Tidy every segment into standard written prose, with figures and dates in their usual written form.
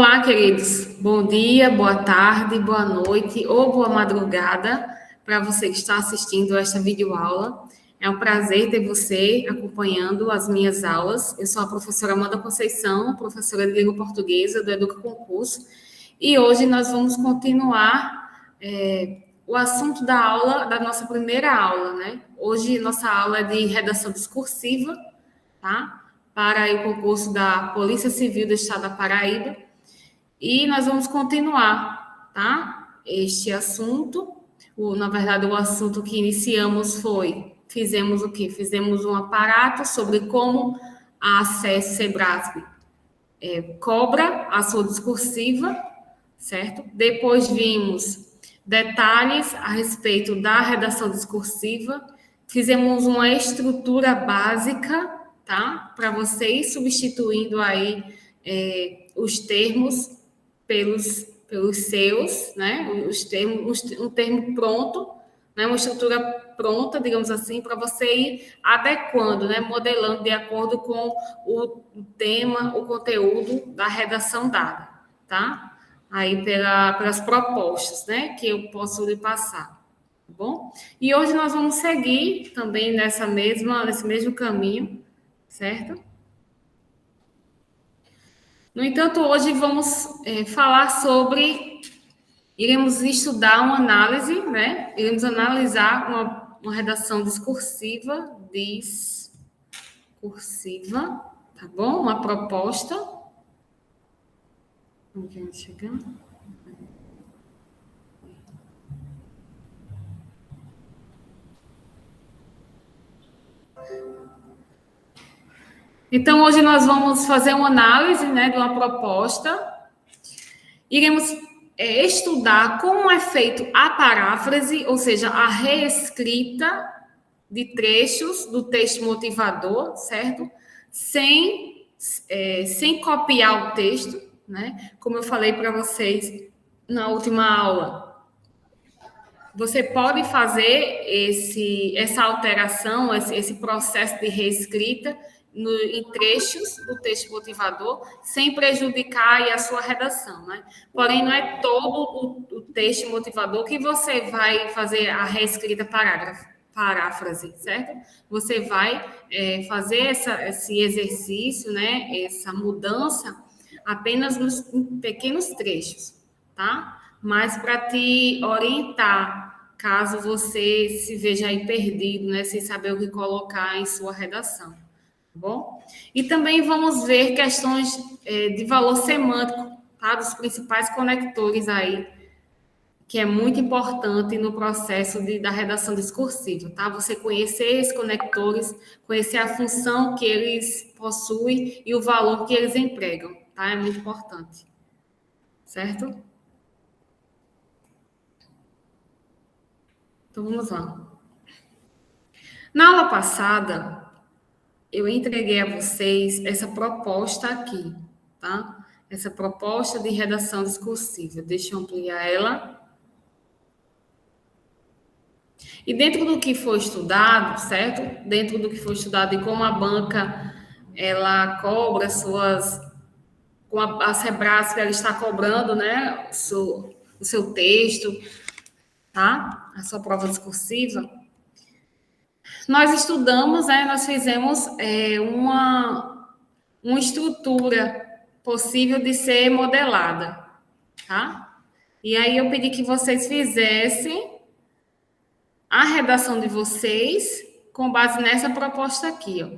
Olá, queridos. Bom dia, boa tarde, boa noite ou boa madrugada para você que está assistindo esta videoaula. É um prazer ter você acompanhando as minhas aulas. Eu sou a professora Amanda Conceição, professora de língua portuguesa do Educa Concurso, e hoje nós vamos continuar o assunto da aula, da nossa primeira aula, né? Hoje nossa aula é de redação discursiva, tá? Para o concurso da Polícia Civil do Estado da Paraíba. E nós vamos continuar, tá? Este assunto. Na verdade, o assunto que iniciamos fizemos o quê? Fizemos um aparato sobre como a SESC Sebrasp cobra a sua discursiva, certo? Depois vimos detalhes a respeito da redação discursiva, fizemos uma estrutura básica, tá? Para você ir substituindo aí os termos pelos seus, né? Um termo pronto, né? Uma estrutura pronta, digamos assim, para você ir adequando, né? Modelando de acordo com o tema, o conteúdo da redação dada, tá? Aí pelas propostas, né? Que eu posso lhe passar, tá bom? E hoje nós vamos seguir também nesse mesmo caminho, certo? No entanto, hoje vamos falar sobre... Iremos estudar uma análise, né? Iremos analisar uma redação discursiva, tá bom? Uma proposta. Vamos chegar. Então, hoje nós vamos fazer uma análise, né, de uma proposta. Iremos estudar como é feito a paráfrase, ou seja, a reescrita de trechos do texto motivador, certo? Sem copiar o texto, né? Como eu falei para vocês na última aula, você pode fazer essa alteração, esse processo de reescrita em trechos do texto motivador, sem prejudicar aí a sua redação, né? Porém, não é todo o texto motivador que você vai fazer a reescrita paráfrase, certo? Você vai fazer esse exercício, né? Essa mudança apenas em pequenos trechos, tá? Mas para te orientar, caso você se veja aí perdido, né? Sem saber o que colocar em sua redação. Bom? E também vamos ver questões de valor semântico, tá? Dos principais conectores aí, que é muito importante no processo da redação discursiva, tá? Você conhecer esses conectores, conhecer a função que eles possuem e o valor que eles empregam, tá? É muito importante, certo? Então, vamos lá. Na aula passada, eu entreguei a vocês essa proposta aqui, tá? Essa proposta de redação discursiva. Deixa eu ampliar ela. E dentro do que foi estudado, certo? Dentro do que foi estudado e como a banca, ela cobra a Sebrasp, ela está cobrando, né? O seu texto, tá? A sua prova discursiva. Nós estudamos, né? Nós fizemos uma estrutura possível de ser modelada, tá? E aí eu pedi que vocês fizessem a redação de vocês com base nessa proposta aqui, ó.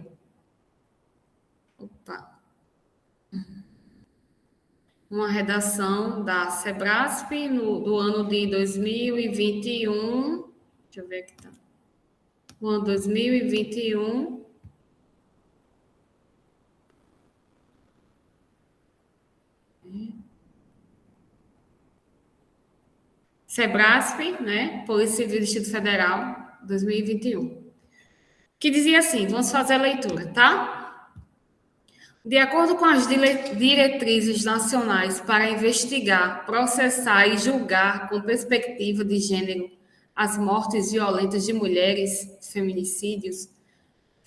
Opa. Uma redação da Sebrasp do ano de 2021. Deixa eu ver aqui, tá? No ano 2021. Sebrasp, né? Polícia Civil do Distrito Federal, 2021. Que dizia assim, vamos fazer a leitura, tá? De acordo com as diretrizes nacionais para investigar, processar e julgar com perspectiva de gênero as mortes violentas de mulheres,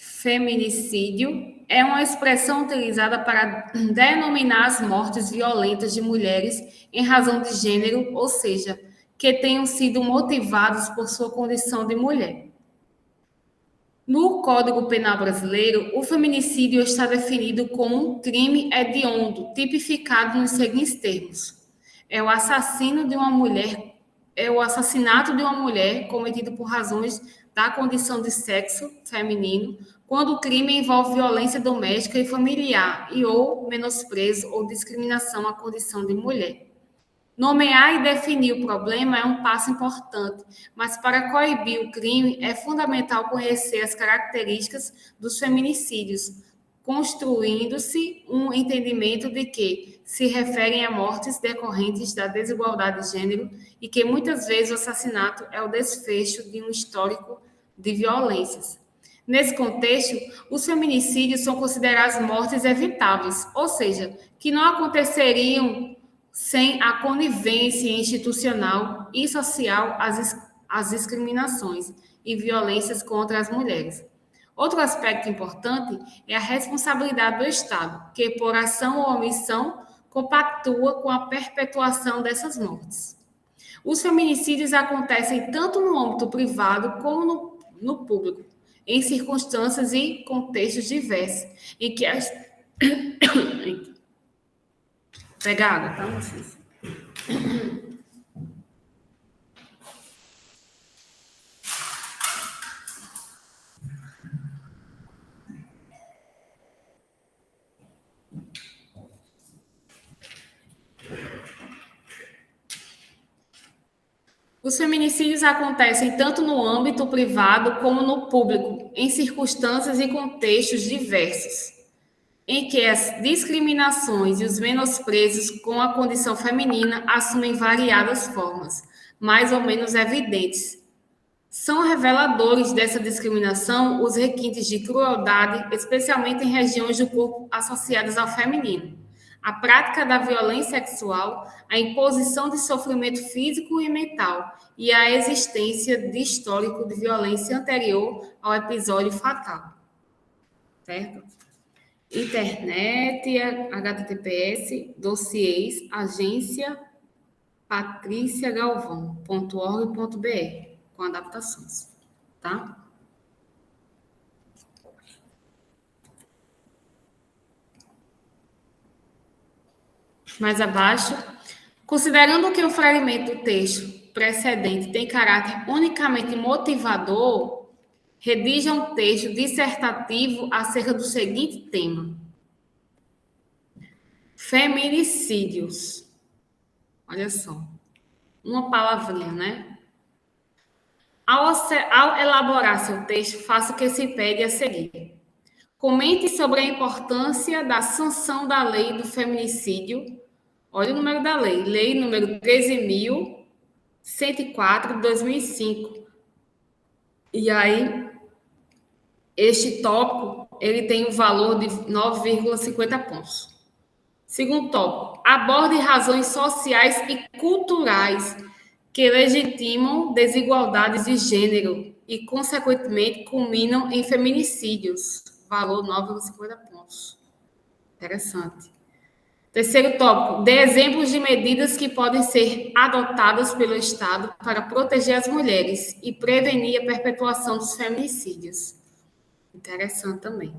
feminicídio, é uma expressão utilizada para denominar as mortes violentas de mulheres em razão de gênero, ou seja, que tenham sido motivadas por sua condição de mulher. No Código Penal brasileiro, o feminicídio está definido como um crime hediondo, tipificado nos seguintes termos: é o assassinato de uma mulher cometido por razões da condição de sexo feminino, quando o crime envolve violência doméstica e familiar e ou menosprezo ou discriminação à condição de mulher. Nomear e definir o problema é um passo importante, mas para coibir o crime é fundamental conhecer as características dos feminicídios, construindo-se um entendimento de que se referem a mortes decorrentes da desigualdade de gênero e que muitas vezes o assassinato é o desfecho de um histórico de violências. Nesse contexto, os feminicídios são considerados mortes evitáveis, ou seja, que não aconteceriam sem a conivência institucional e social às discriminações e violências contra as mulheres. Outro aspecto importante é a responsabilidade do Estado, que, por ação ou omissão, compactua com a perpetuação dessas mortes. Os feminicídios acontecem tanto no âmbito privado como no público, em circunstâncias e contextos diversos, em que as... Pega água, tá, vocês? Os feminicídios acontecem tanto no âmbito privado como no público, em circunstâncias e contextos diversos, em que as discriminações e os menosprezos com a condição feminina assumem variadas formas, mais ou menos evidentes. São reveladores dessa discriminação os requintes de crueldade, especialmente em regiões do corpo associadas ao feminino, a prática da violência sexual, a imposição de sofrimento físico e mental e a existência de histórico de violência anterior ao episódio fatal. Certo? Internet, https, dossiês, agência patriciagalvão.org.br, com adaptações, tá? Mais abaixo, considerando que o fragmento do texto precedente tem caráter unicamente motivador, redija um texto dissertativo acerca do seguinte tema: feminicídios. Olha só, uma palavrinha, né? Ao elaborar seu texto, faça o que se pede a seguir. Comente sobre a importância da sanção da lei do feminicídio. Olha o número da lei. Lei número 13.104, de 2005. E aí, este tópico, ele tem um valor de 9,50 pontos. Segundo tópico, aborde razões sociais e culturais que legitimam desigualdades de gênero e, consequentemente, culminam em feminicídios. Valor 9,50 pontos. Interessante. Terceiro tópico, dê exemplos de medidas que podem ser adotadas pelo Estado para proteger as mulheres e prevenir a perpetuação dos feminicídios. Interessante também.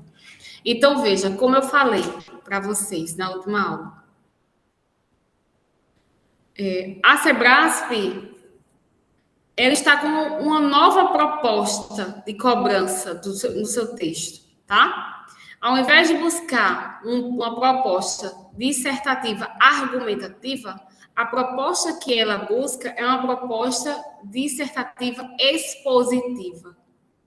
Então, veja, como eu falei para vocês na última aula, a Sebrasp, ela está com uma nova proposta de cobrança no seu texto, tá? Ao invés de buscar uma proposta dissertativa argumentativa, a proposta que ela busca é uma proposta dissertativa expositiva,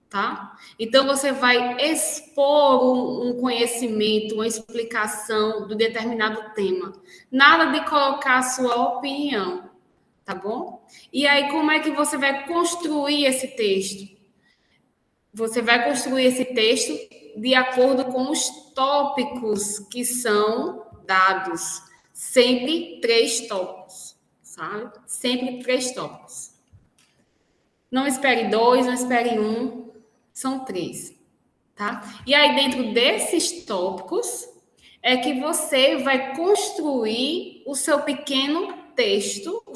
tá? Então, você vai expor um conhecimento, uma explicação do determinado tema. Nada de colocar a sua opinião, tá bom? E aí, como é que você vai construir esse texto? Você vai construir esse texto de acordo com os tópicos que são dados. Sempre 3 tópicos, sabe? Sempre 3 tópicos. Não espere 2, não espere 1, são 3, tá? E aí, dentro desses tópicos, é que você vai construir o seu pequeno texto, o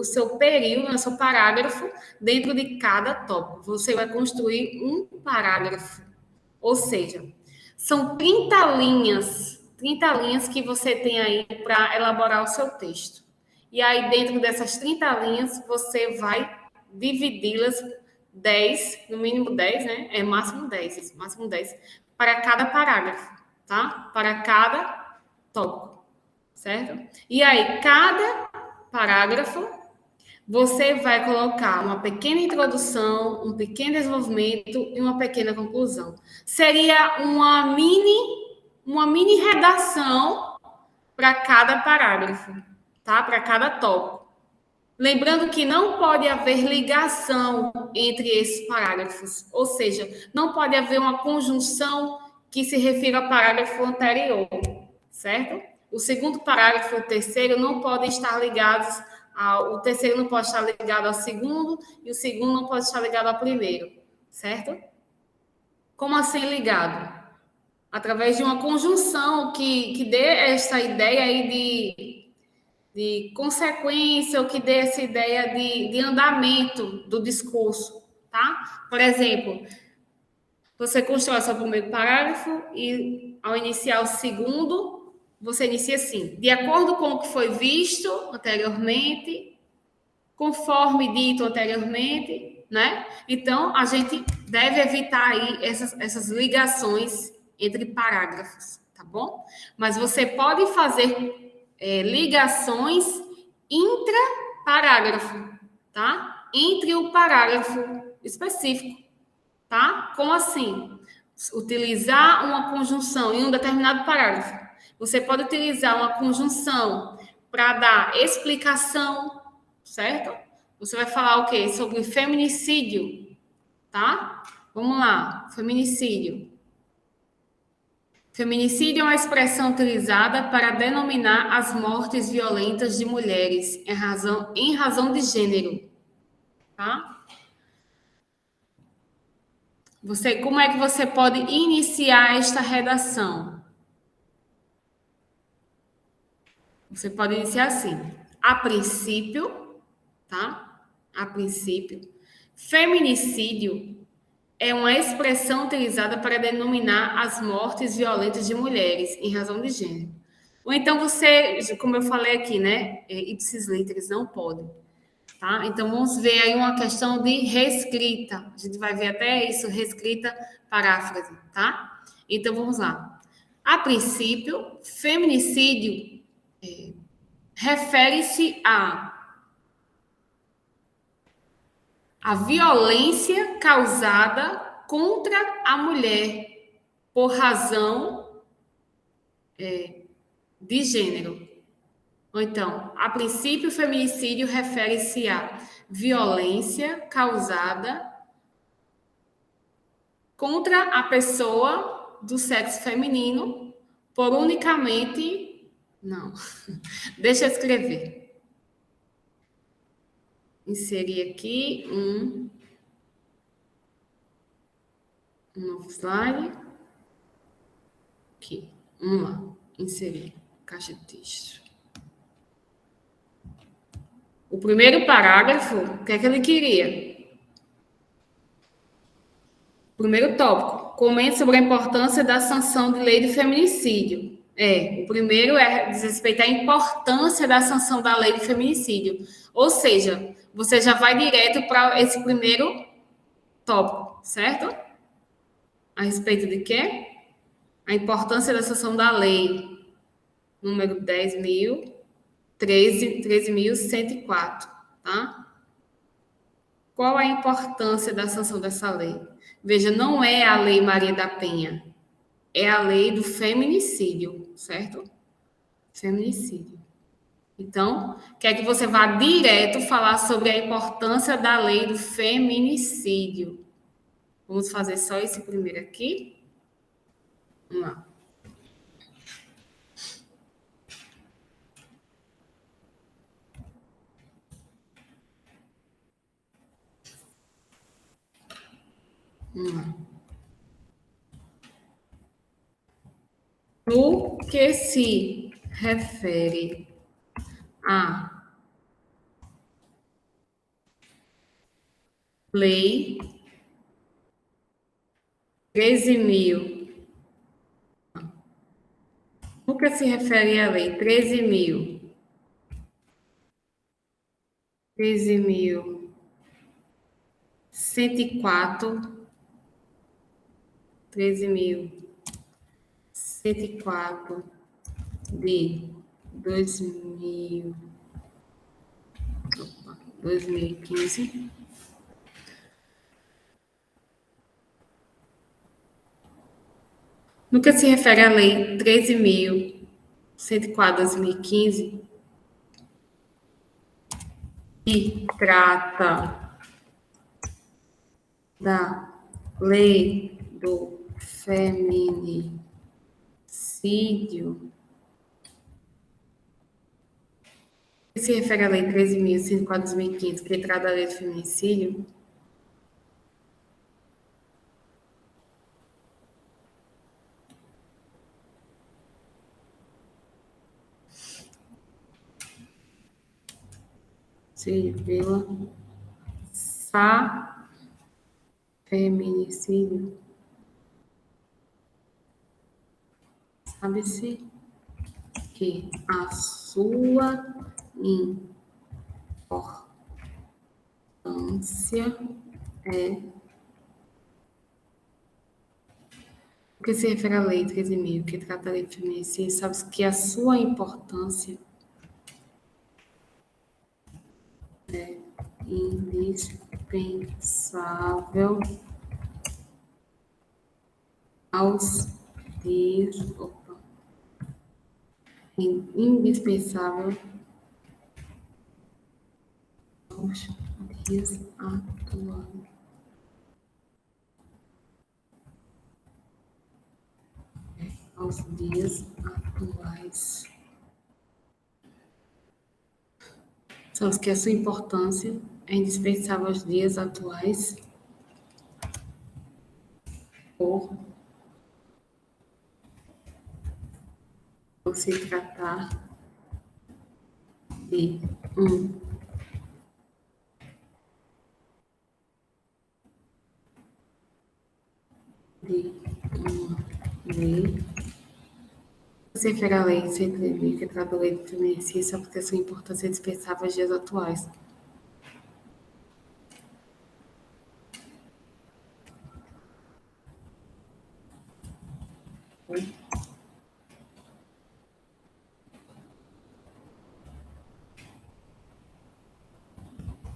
seu período, o seu parágrafo, dentro de cada tópico. Você vai construir um parágrafo. Ou seja, são 30 linhas que você tem aí para elaborar o seu texto. E aí, dentro dessas 30 linhas, você vai dividi-las 10, no mínimo 10, né? É máximo 10, isso, máximo 10, para cada parágrafo, tá? Para cada tópico, certo? E aí, cada parágrafo, você vai colocar uma pequena introdução, um pequeno desenvolvimento e uma pequena conclusão. Seria uma mini redação para cada parágrafo, tá? Para cada tópico. Lembrando que não pode haver ligação entre esses parágrafos, ou seja, não pode haver uma conjunção que se refira ao parágrafo anterior, certo? O segundo parágrafo e o terceiro não podem estar ligados o terceiro não pode estar ligado ao segundo e o segundo não pode estar ligado ao primeiro, certo? Como assim ligado? Através de uma conjunção que dê essa ideia aí de consequência, ou que dê essa ideia de andamento do discurso, tá? Por exemplo, você constrói seu primeiro parágrafo e, ao iniciar o segundo, você inicia assim: de acordo com o que foi visto anteriormente, conforme dito anteriormente, né? Então, a gente deve evitar aí essas ligações entre parágrafos, tá bom? Mas você pode fazer ligações intra-parágrafo, tá? Entre o parágrafo específico, tá? Como assim? Utilizar uma conjunção em um determinado parágrafo. Você pode utilizar uma conjunção para dar explicação, certo? Você vai falar o quê? Sobre feminicídio, tá? Vamos lá, feminicídio. Feminicídio é uma expressão utilizada para denominar as mortes violentas de mulheres em razão de gênero, tá? Como é que você pode iniciar esta redação? Você pode iniciar assim: a princípio, tá? A princípio, feminicídio é uma expressão utilizada para denominar as mortes violentas de mulheres em razão de gênero. Ou então você, como eu falei aqui, né? Ipsis literis, não pode. Tá? Então vamos ver aí uma questão de reescrita. A gente vai ver até isso, reescrita, paráfrase, tá? Então vamos lá. A princípio, feminicídio refere-se a violência causada contra a mulher por razão de gênero. Ou então, a princípio, o feminicídio refere-se a violência causada contra a pessoa do sexo feminino por unicamente. Não, deixa eu escrever. Inserir aqui um novo slide. Aqui, vamos lá, inserir caixa de texto. O primeiro parágrafo, o que é que ele queria? Primeiro tópico, comente sobre a importância da sanção de lei de feminicídio. O primeiro diz respeito à importância da sanção da lei de feminicídio. Ou seja, você já vai direto para esse primeiro tópico, certo? A respeito de quê? A importância da sanção da lei número 13.104, tá? Qual a importância da sanção dessa lei? Veja, não é a Lei Maria da Penha, é a lei do feminicídio, certo? Feminicídio. Então, quer que você vá direto falar sobre a importância da lei do feminicídio. Vamos fazer só esse primeiro aqui. Vamos lá. Vamos lá. que se refere à Lei 13.000. O que se refere à Lei 13.000? 13.104, 13.104 de 2015. No que se refere à Lei 13.104 de 2015, que trata da lei do feminicídio, que se refere à Lei 13.104 de 2015, que trata da lei do feminicídio, vírgula, feminicídio, sabe-se que a sua importância é o que se refere à Lei 13.000, que trata da lei do feminicídio, sabe-se que a sua importância é indispensável aos dias, indispensável aos dias atuais. Aos dias atuais. Sabes que a sua importância é indispensável aos dias atuais por se tratar de uma lei. Você refere à lei 103.000, que trata da lei do feminicídio, só porque a sua importância é indispensável aos dias atuais.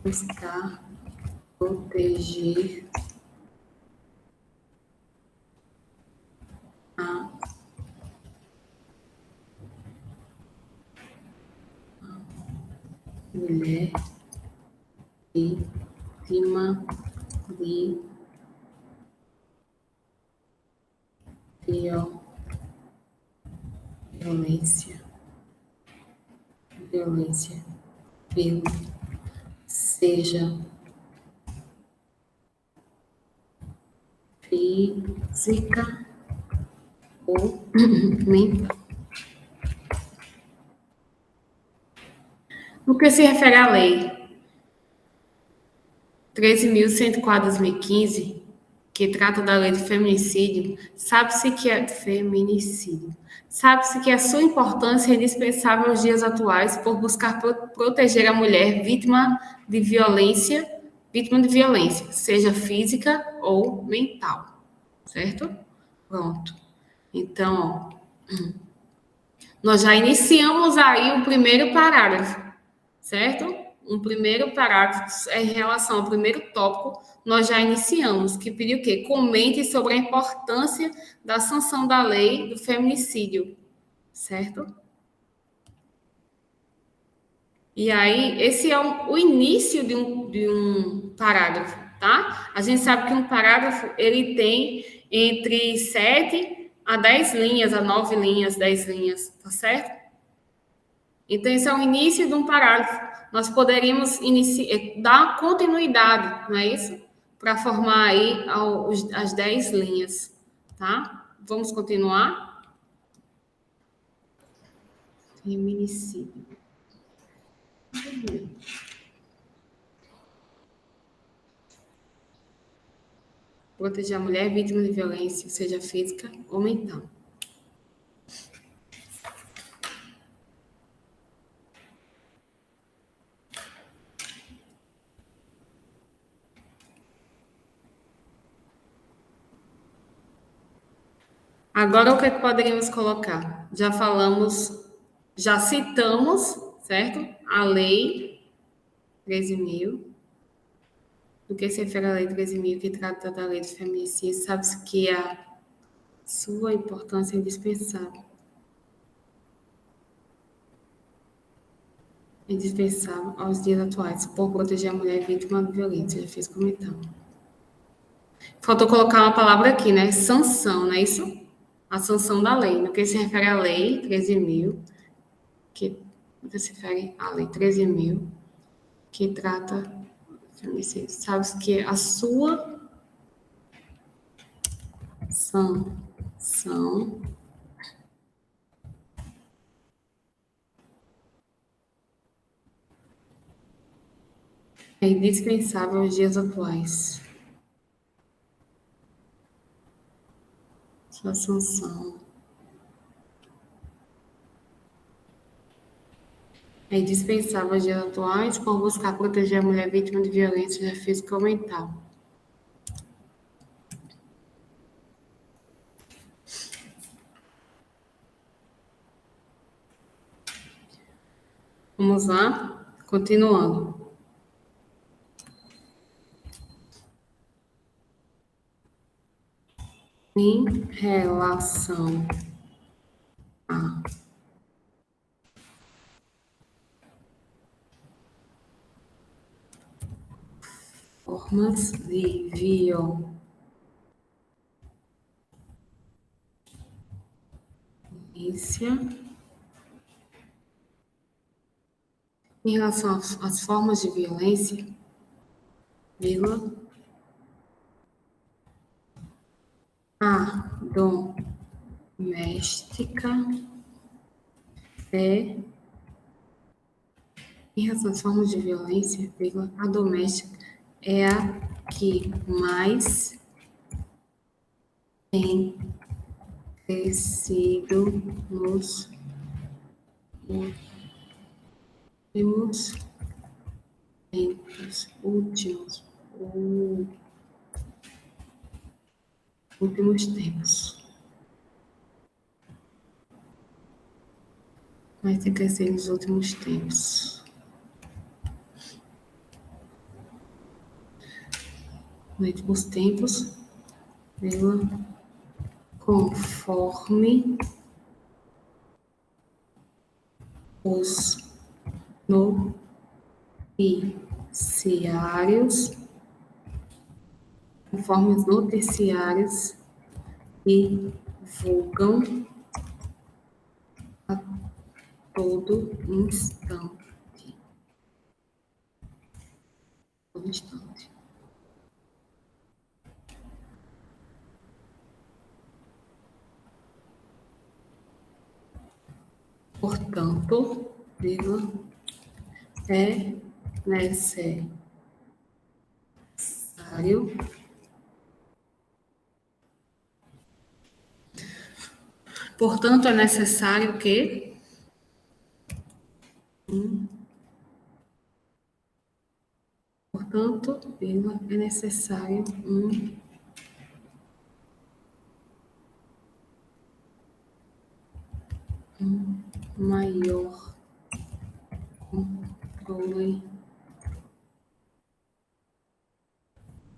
Buscar proteger a mulher vítima de violência, seja física ou mental. No que se refere à lei 13.104 de 2015, que trata da lei do feminicídio, sabe-se que a sua importância é indispensável aos dias atuais por buscar proteger a mulher vítima de violência, seja física ou mental, certo? Pronto. Então, nós já iniciamos aí o primeiro parágrafo, certo? Um primeiro parágrafo em relação ao primeiro tópico, nós já iniciamos, que pediu o quê? Comente sobre a importância da sanção da lei do feminicídio, certo? E aí, esse é o início de um parágrafo, tá? A gente sabe que um parágrafo, ele tem entre 7 a 10 linhas, a 9 linhas, 10 linhas, tá certo? Então, esse é o início de um parágrafo. Nós poderíamos dar continuidade, não é isso? Para formar aí as 10 linhas, tá? Vamos continuar? Feminicídio. Proteger a mulher vítima de violência, seja física ou mental. Agora, o que é que poderíamos colocar? Já falamos, já citamos, certo? A Lei 13.000. Do que se refere à Lei 13.000, que trata da Lei do Feminicídio, sabe-se que a sua importância é indispensável. Indispensável aos dias atuais, por proteger a mulher vítima de violência. Já fiz comentário. Faltou colocar uma palavra aqui, né? Sanção, não é isso? A sanção da lei. No que se refere à Lei 13.000, que se refere à Lei 13.000, que trata de feminicídio. Sabe-se que a sua sanção é indispensável aos dias atuais. Sua sanção é indispensável aos dias atuais por buscar proteger a mulher vítima de violência física ou mental. Vamos lá? Continuando. Em relação a formas de violência, em relação às formas de violência, vírgula, a doméstica é, em relação às formas de violência, vírgula, a doméstica é a que mais tem crescido nos últimos tempos, últimos tempos. Mas tem crescido nos últimos tempos. Nos últimos tempos, conforme os noticiários, divulgam a todo instante. Portanto, é necessário que é necessário maior controle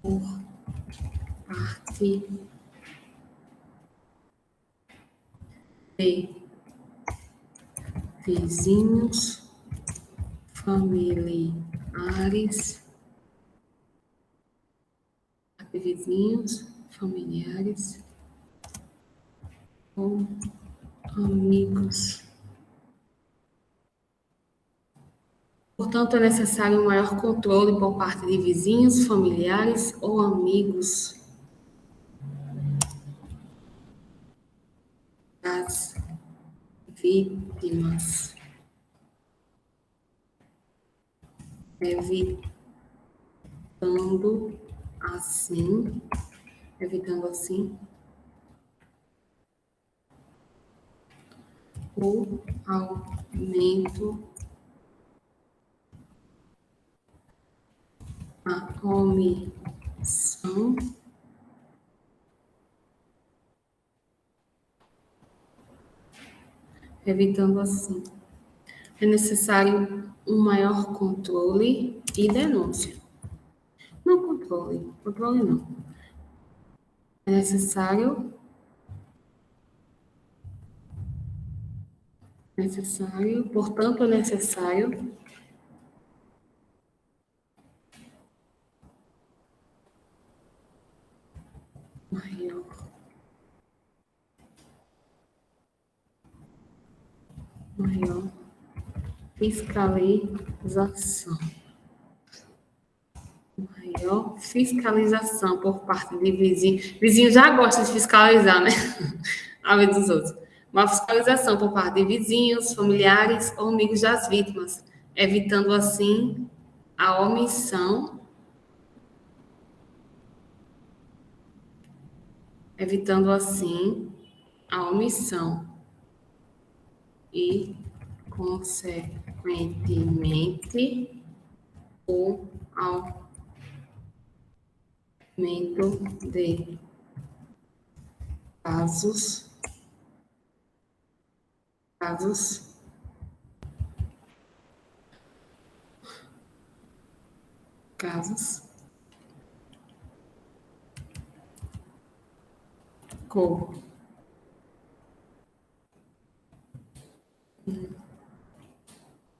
por parte de vizinhos, familiares, ou amigos. Portanto, é necessário um maior controle por parte de vizinhos, familiares ou amigos das vítimas, evitando assim, evitando assim o aumento, a omissão, evitando assim. É necessário um maior controle e denúncia. Não controle, controle não. É necessário, portanto, é necessário maior, maior fiscalização. Maior fiscalização por parte de vizinhos. Vizinhos já gostam de fiscalizar, né? A vez dos outros. Uma fiscalização por parte de vizinhos, familiares ou amigos das vítimas, evitando assim a omissão, evitando assim a omissão e, consequentemente, o aumento de casos, casos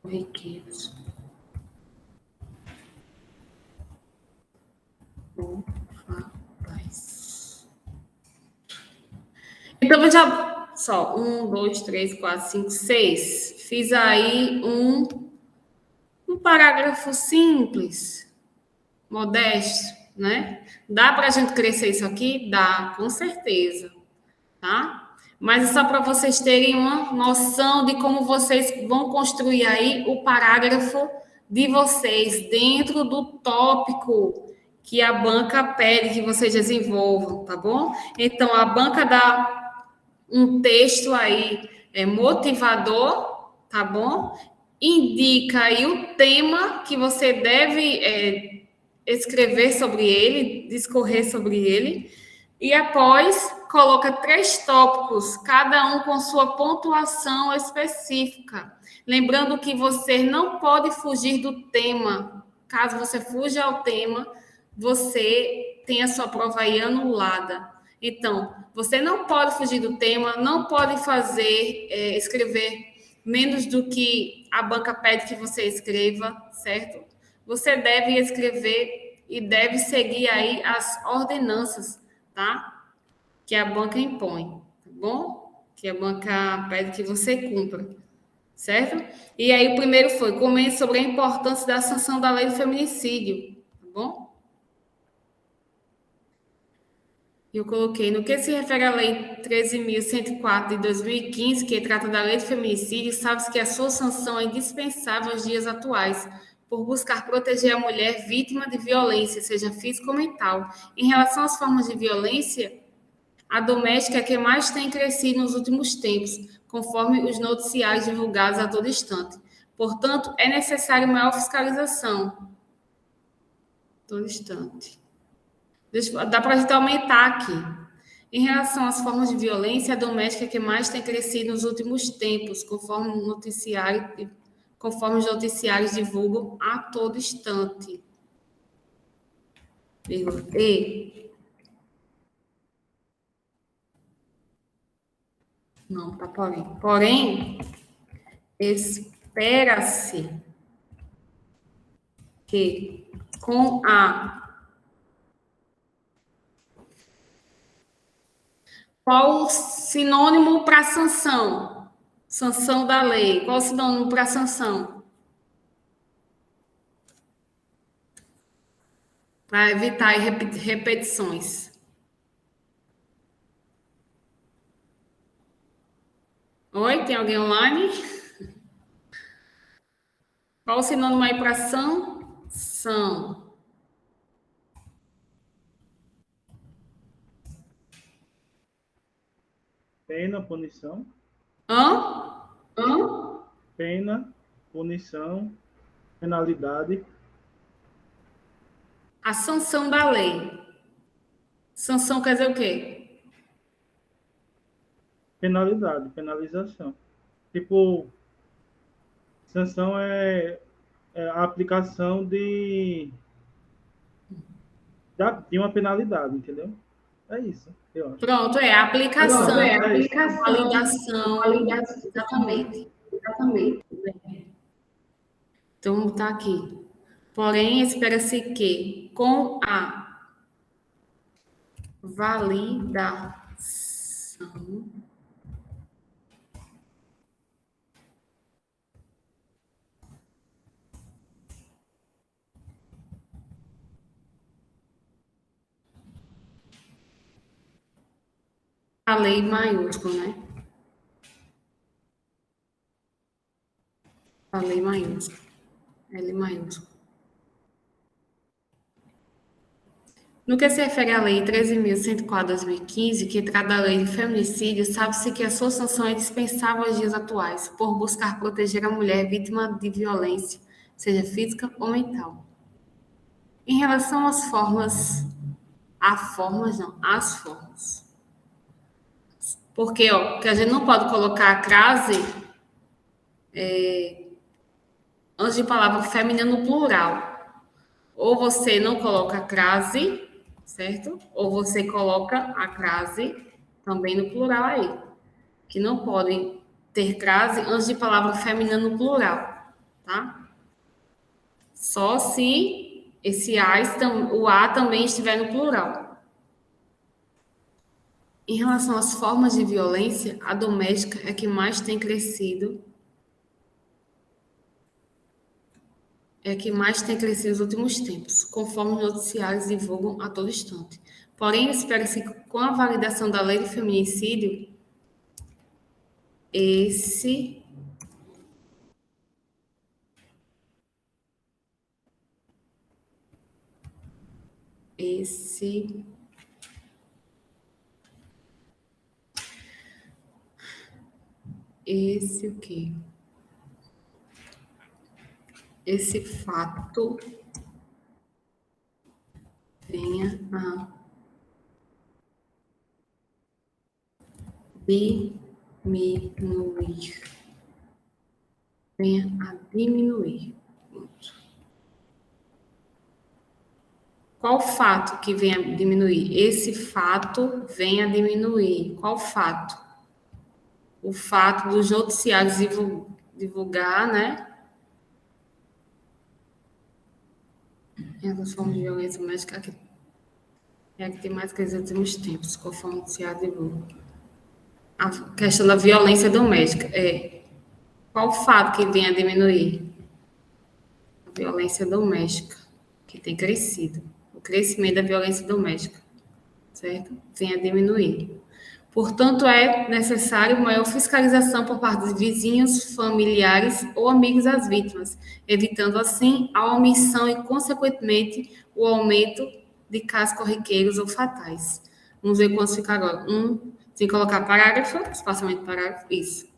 corriqueiros ou fatais. Então, veja só, 1, 2, 3, 4, 5, 6. Fiz aí um parágrafo simples, modesto, né? Dá para a gente crescer isso aqui? Dá, com certeza, tá? Mas é só para vocês terem uma noção de como vocês vão construir aí o parágrafo de vocês dentro do tópico que a banca pede que vocês desenvolvam, tá bom? Então, a banca dá um texto aí motivador, tá bom? Indica aí o tema que você deve escrever sobre ele, discorrer sobre ele, e após coloca 3 tópicos, cada um com sua pontuação específica. Lembrando que você não pode fugir do tema. Caso você fuja ao tema, você tem a sua prova aí anulada. Então, você não pode fugir do tema, não pode escrever menos do que a banca pede que você escreva, certo? Você deve escrever e deve seguir aí as ordenanças, tá? Que a banca impõe, tá bom? Que a banca pede que você cumpra, certo? E aí o primeiro foi, comente sobre a importância da sanção da lei do feminicídio, tá bom? Eu coloquei, no que se refere à Lei 13.104 de 2015, que trata da lei de feminicídio, sabe-se que a sua sanção é indispensável aos dias atuais, por buscar proteger a mulher vítima de violência, seja física ou mental. Em relação às formas de violência, a doméstica é a que mais tem crescido nos últimos tempos, conforme os noticiários divulgados a todo instante. Portanto, é necessário maior fiscalização. Todo instante. Dá para a gente aumentar aqui. Em relação às formas de violência doméstica que mais tem crescido nos últimos tempos, conforme os noticiários divulgam a todo instante. E. Não, tá porém. Porém, espera-se que com a qual o sinônimo para sanção? Sanção da lei. Qual o sinônimo para sanção? Para evitar repetições. Oi, tem alguém online? Qual o sinônimo aí para são? São. Pena, punição. Hã? Pena, punição, penalidade. A sanção da lei. Sanção quer dizer o quê? Penalidade, penalização. Tipo, sanção é a aplicação de uma penalidade, entendeu? É isso, eu acho. Pronto, é a Pronto, aplicação, é a a aplicação, a validação. validação. Exatamente. Exatamente. Então, tá aqui. Porém, espera-se que, com a validação a lei maiúscula, né? A lei maiúscula. L maiúscula. No que se refere à Lei 13.104/2015, que trata da lei de feminicídio, sabe-se que a sua sanção é dispensável aos dias atuais, por buscar proteger a mulher vítima de violência, seja física ou mental. Em relação às formas, às formas. Porque, ó, que a gente não pode colocar a crase antes de palavra feminina no plural. Ou você não coloca a crase, certo? Ou você coloca a crase também no plural aí. Que não podem ter crase antes de palavra feminina no plural, tá? Só se esse o A também estiver no plural. Em relação às formas de violência, a doméstica é que mais tem crescido, nos últimos tempos, conforme os noticiários divulgam a todo instante. Porém, espera-se que com a validação da lei do feminicídio, esse esse esse o quê? Esse fato venha a diminuir. Venha a diminuir. Qual fato que vem a diminuir? Esse fato vem a diminuir. Qual fato? O fato dos noticiários divulgar, né? Em relação de violência doméstica, é a que tem mais crise nos últimos tempos, conforme o noticiário divulga. A questão da violência doméstica é qual fato que vem a diminuir? A violência doméstica, que tem crescido. O crescimento da violência doméstica, certo? Vem a diminuir. Portanto, é necessário maior fiscalização por parte dos vizinhos, familiares ou amigos das vítimas, evitando assim a omissão e, consequentemente, o aumento de casos corriqueiros ou fatais. Vamos ver quantos fica agora. Tem que colocar parágrafo, espaçamento de parágrafo, isso.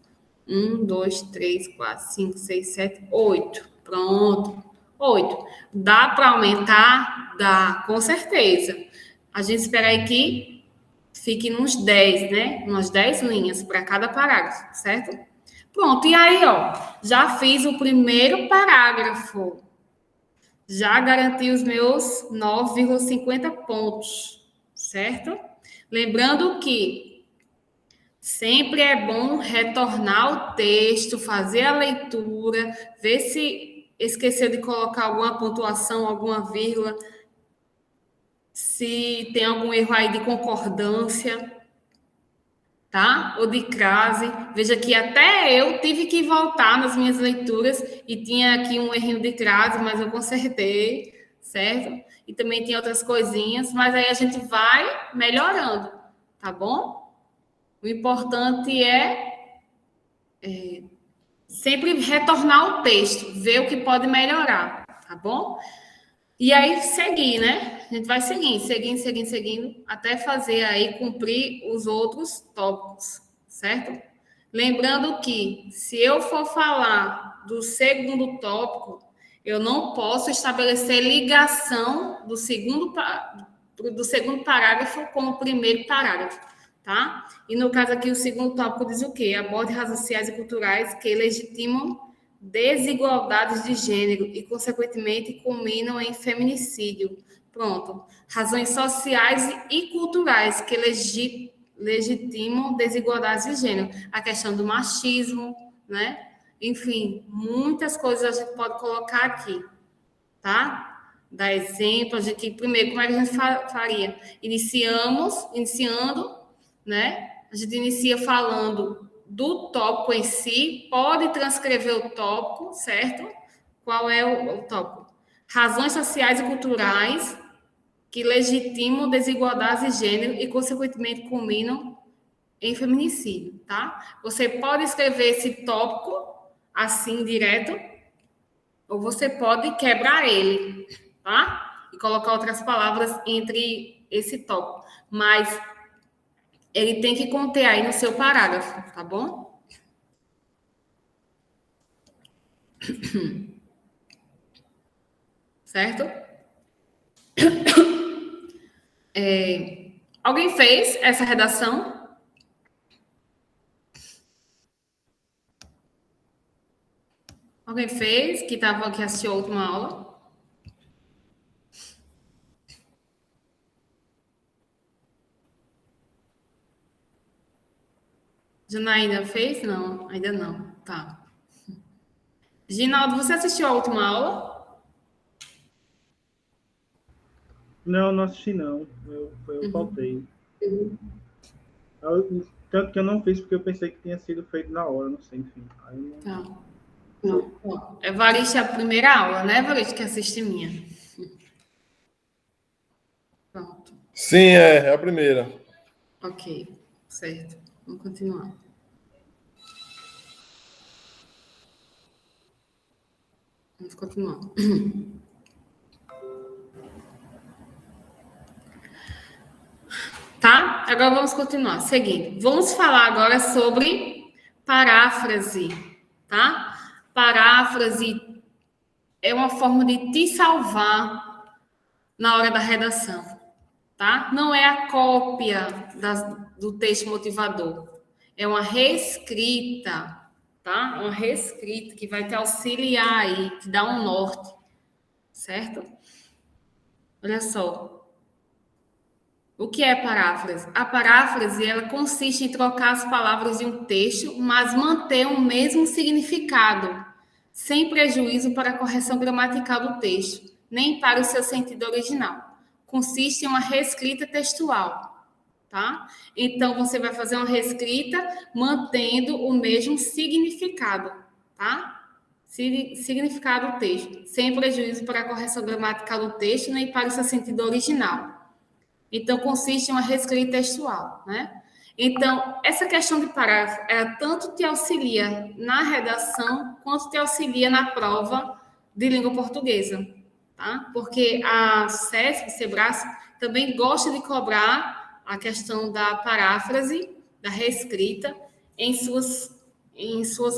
1, 2, 3, 4, 5, 6, 7, 8. Pronto. 8. Dá para aumentar? Dá, com certeza. A gente espera aí que fique nos 10, né? Umas 10 linhas para cada parágrafo, certo? Pronto, e aí, ó, já fiz o primeiro parágrafo. Já garanti os meus 9,50 pontos, certo? Lembrando que sempre é bom retornar o texto, fazer a leitura, ver se esqueceu de colocar alguma pontuação, alguma vírgula, se tem algum erro aí de concordância, tá? Ou de crase. Veja que até eu tive que voltar nas minhas leituras e tinha aqui um errinho de crase, mas eu consertei, certo? E também tem outras coisinhas, mas aí a gente vai melhorando, tá bom? O importante é sempre retornar ao texto, ver o que pode melhorar, tá bom? E aí seguir, né? A gente vai seguindo, até fazer aí cumprir os outros tópicos, certo? Lembrando que se eu for falar do segundo tópico, eu não posso estabelecer ligação do segundo parágrafo com o primeiro parágrafo, tá? E no caso aqui, o segundo tópico diz o quê? Aborde razões sociais e culturais que legitimam desigualdades de gênero e, consequentemente, culminam em feminicídio. Pronto. Razões sociais e culturais que legitimam desigualdades de gênero. A questão do machismo, né? Enfim, muitas coisas a gente pode colocar aqui, tá? Dar exemplos de que, primeiro, como é que a gente faria? Iniciando, né? A gente inicia falando do tópico em si, pode transcrever o tópico, certo? Qual é o tópico? Razões sociais e culturais que legitimam desigualdades de gênero e, consequentemente, culminam em feminicídio, tá? Você pode escrever esse tópico assim, direto, ou você pode quebrar ele, tá? E colocar outras palavras entre esse tópico. Mas ele tem que conter aí no seu parágrafo, tá bom? Certo? Alguém fez essa redação? Alguém fez que assistiu a última aula? Janaína fez? Não, ainda não. Tá. Ginaldo, você assistiu a última aula? Não, não assisti, não. Eu faltei. Tanto que eu não fiz porque eu pensei que tinha sido feito na hora, não sei, enfim. Aí não... Tá. Não. Evaristo é a primeira aula, né, Evaristo, que assiste minha. Pronto. Sim, é a primeira. Ok, certo. Vamos continuar. Vamos continuar. Tá? Agora vamos continuar. Seguindo. Vamos falar agora sobre paráfrase, tá? Paráfrase é uma forma de te salvar na hora da redação, tá? Não é a cópia do texto motivador. É uma reescrita, tá? Uma reescrita que vai te auxiliar aí, te dar um norte, certo? Olha só. O que é paráfrase? A paráfrase, ela consiste em trocar as palavras de um texto, mas manter o mesmo significado, sem prejuízo para a correção gramatical do texto, nem para o seu sentido original. Consiste em uma reescrita textual, tá? Então, você vai fazer uma reescrita mantendo o mesmo significado, tá? Significado do texto, sem prejuízo para a correção gramatical do texto, nem para o seu sentido original. Então, consiste em uma reescrita textual, né? Então, essa questão de parágrafo, ela tanto te auxilia na redação, quanto te auxilia na prova de língua portuguesa, tá? Porque a SESC, Sebrae, também gosta de cobrar a questão da paráfrase, da reescrita, em suas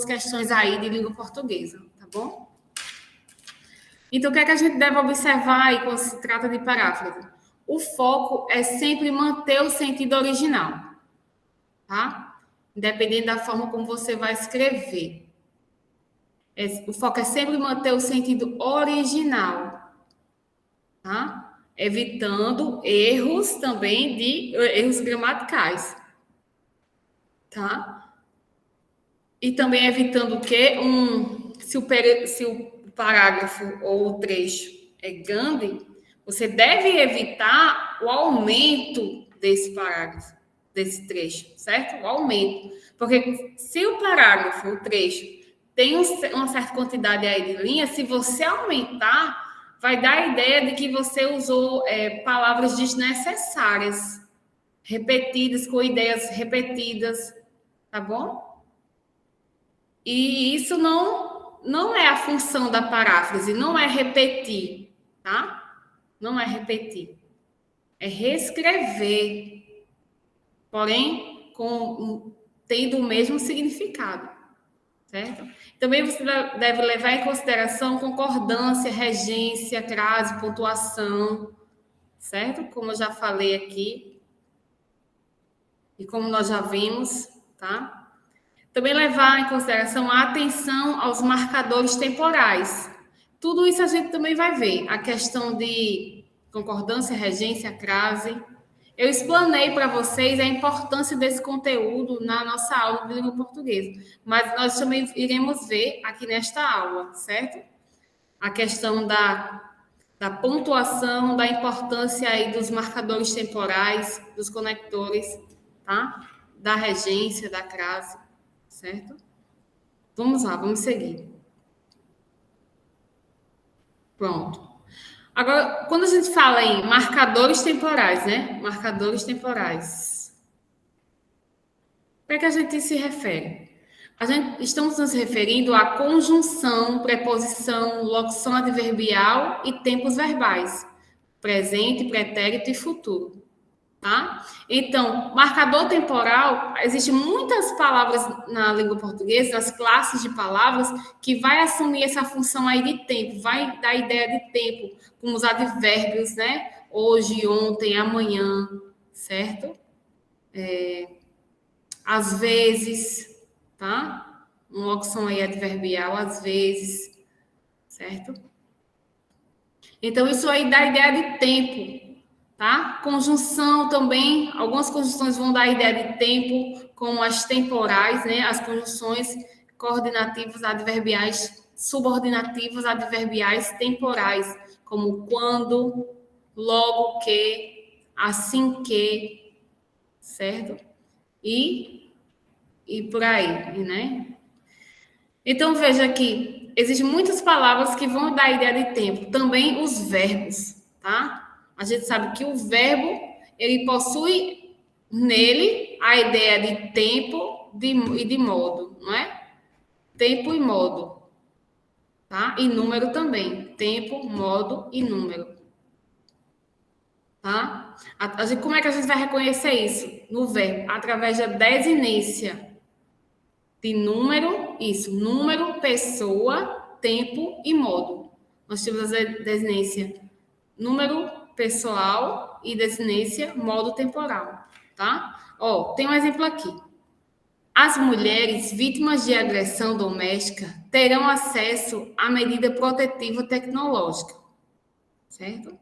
questões aí de língua portuguesa, tá bom? Então, o que é que a gente deve observar aí quando se trata de paráfrase? O foco é sempre manter o sentido original, tá? Independente da forma como você vai escrever. O foco é sempre manter o sentido original, tá? Evitando erros também erros gramaticais, tá? E também evitando o quê? Se o parágrafo ou o trecho é grande, você deve evitar o aumento desse parágrafo, desse trecho, certo? O aumento. Porque se o parágrafo, o trecho, tem uma certa quantidade aí de linhas, se você aumentar, vai dar a ideia de que você usou palavras desnecessárias, repetidas, com ideias repetidas, tá bom? E isso não é a função da paráfrase, não é repetir, tá? Não é repetir. É reescrever, porém tendo o mesmo significado, certo? Também você deve levar em consideração concordância, regência, crase, pontuação, certo? Como eu já falei aqui e como nós já vimos, tá? Também levar em consideração a atenção aos marcadores temporais. Tudo isso a gente também vai ver. A questão de concordância, regência, crase. Eu explanei para vocês a importância desse conteúdo na nossa aula de língua portuguesa, mas nós também iremos ver aqui nesta aula, certo? A questão da pontuação, da importância aí dos marcadores temporais, dos conectores, tá? Da regência, da crase, certo? Vamos lá, vamos seguir. Pronto. Agora, quando a gente fala em marcadores temporais, né? Marcadores temporais. Para que a gente se refere? Estamos nos referindo à conjunção, preposição, locução adverbial e tempos verbais. Presente, pretérito e futuro. Tá? Então, marcador temporal, existem muitas palavras na língua portuguesa, nas classes de palavras, que vai assumir essa função aí de tempo, vai dar ideia de tempo, como os advérbios, né? Hoje, ontem, amanhã, certo? Às vezes, tá? Uma locução aí adverbial, às vezes, certo? Então, isso aí dá ideia de tempo. Tá? Conjunção também, algumas conjunções vão dar a ideia de tempo, como as temporais, né? As conjunções coordenativas adverbiais, subordinativas adverbiais temporais, como quando, logo que, assim que, certo? E por aí, né? Então, veja aqui, existem muitas palavras que vão dar a ideia de tempo, também os verbos, tá? A gente sabe que o verbo, ele possui nele a ideia de tempo e de modo, não é? Tempo e modo, tá? E número também. Tempo, modo e número, tá? Como é que a gente vai reconhecer isso no verbo? Através da desinência de número, número, pessoa, tempo e modo. Nós temos a desinência número pessoal e desinência modo temporal, tá? Ó, tem um exemplo aqui. As mulheres vítimas de agressão doméstica terão acesso à medida protetiva tecnológica, certo?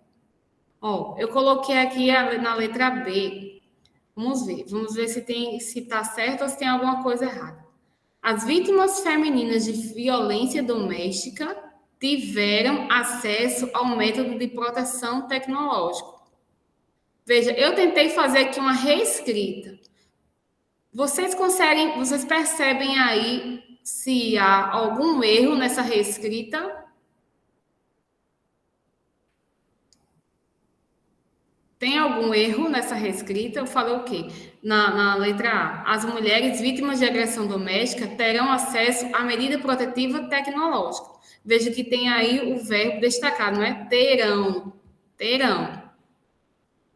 Ó, eu coloquei aqui na letra B. Vamos ver se tá certo ou se tem alguma coisa errada. As vítimas femininas de violência doméstica tiveram acesso ao método de proteção tecnológico. Veja, eu tentei fazer aqui uma reescrita. Vocês percebem aí se há algum erro nessa reescrita? Tem algum erro nessa reescrita? Eu falei o quê? Na letra A. As mulheres vítimas de agressão doméstica terão acesso à medida protetiva tecnológica. Veja que tem aí o verbo destacado, não é? Terão. Terão.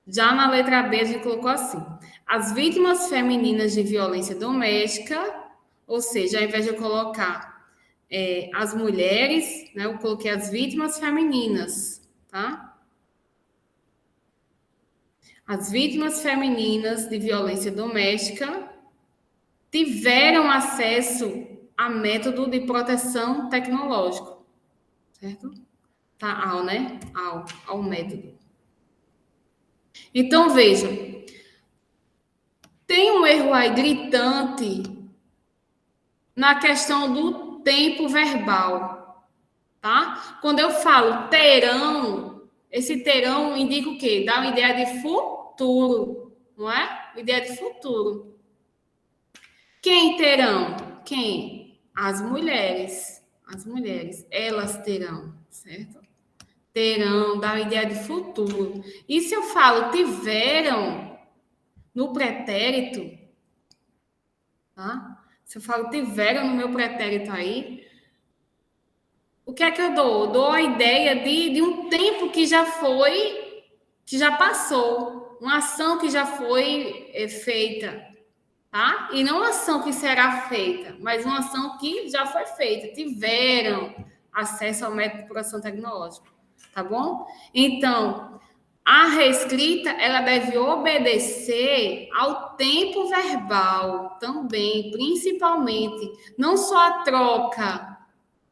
Já na letra B, a gente colocou assim. As vítimas femininas de violência doméstica, ou seja, ao invés de eu colocar as mulheres, né, eu coloquei as vítimas femininas, tá? As vítimas femininas de violência doméstica tiveram acesso a método de proteção tecnológico, certo? Tá, né? Ao método. Então, veja, tem um erro aí gritante na questão do tempo verbal, tá? Quando eu falo terão, esse terão indica o quê? Dá uma ideia de futuro, não é? Ideia de futuro. Quem terão? Quem? As mulheres. As mulheres. Elas terão, certo? Terão, dá uma ideia de futuro. E se eu falo tiveram no pretérito, tá? Se eu falo tiveram no meu pretérito aí, o que é que eu dou? Eu dou a ideia de um tempo que já foi, que já passou, uma ação que já foi feita, tá? E não uma ação que será feita, mas uma ação que já foi feita, tiveram acesso ao método de apuração tecnológica, tá bom? Então, a reescrita, ela deve obedecer ao tempo verbal também, principalmente, não só a troca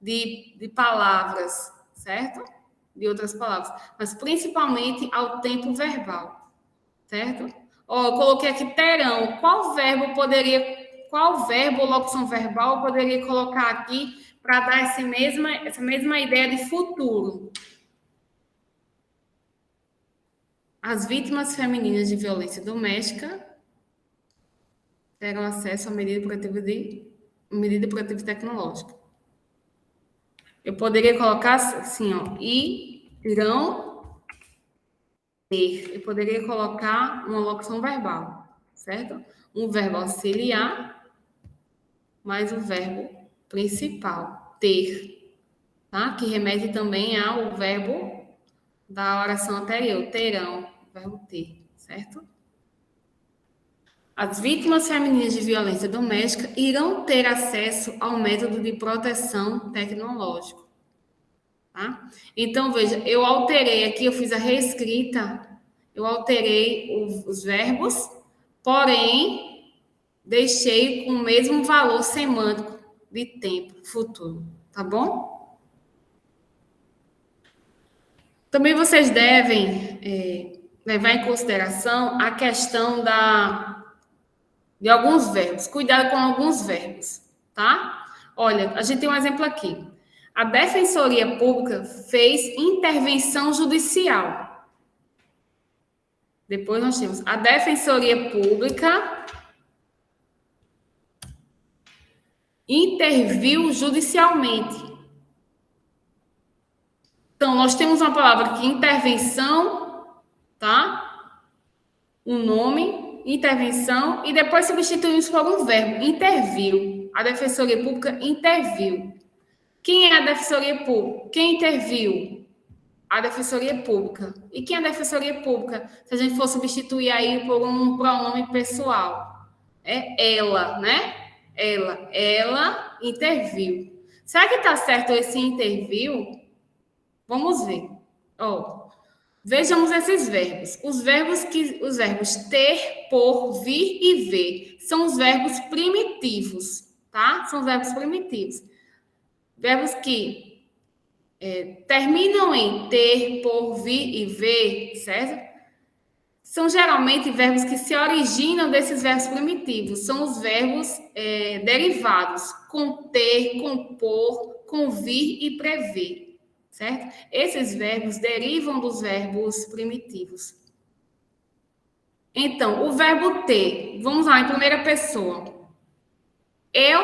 de palavras, certo? De outras palavras, mas principalmente ao tempo verbal, certo? Ó, eu coloquei aqui terão. Qual verbo ou locução verbal eu poderia colocar aqui para dar essa mesma ideia de futuro? As vítimas femininas de violência doméstica terão acesso à medida protetiva tecnológica. Eu poderia colocar assim, ó, irão ter. Eu poderia colocar uma locução verbal, certo? Um verbo auxiliar, mais o verbo principal, ter, tá? Que remete também ao verbo da oração anterior, terão, verbo ter, certo? As vítimas femininas de violência doméstica irão ter acesso ao método de proteção tecnológico. Tá? Então, veja, eu alterei aqui, eu fiz a reescrita, eu alterei os verbos, porém, deixei com o mesmo valor semântico de tempo futuro, tá bom? Também vocês devem levar em consideração a questão de alguns verbos. Cuidado com alguns verbos, tá? Olha, a gente tem um exemplo aqui. A Defensoria Pública fez intervenção judicial. Depois nós temos a Defensoria Pública interviu judicialmente. Então, nós temos uma palavra aqui, intervenção, tá? Um nome, intervenção, e depois substituímos por um verbo, interviu. A Defensoria Pública interviu. Quem é a Defensoria Pública? Quem interviu? A Defensoria Pública. E quem é a Defensoria Pública? Se a gente for substituir aí por um pronome pessoal. É ela, né? Ela interviu. Será que está certo esse interviu? Vamos ver. Ó, vejamos esses verbos. Os verbos ter, por, vir e ver são os verbos primitivos, tá? São os verbos primitivos. Verbos que terminam em ter, por, vir e ver, certo? São geralmente verbos que se originam desses verbos primitivos. São os verbos derivados, conter, compor, convir e prever, certo? Esses verbos derivam dos verbos primitivos. Então, o verbo ter, vamos lá, em primeira pessoa. Eu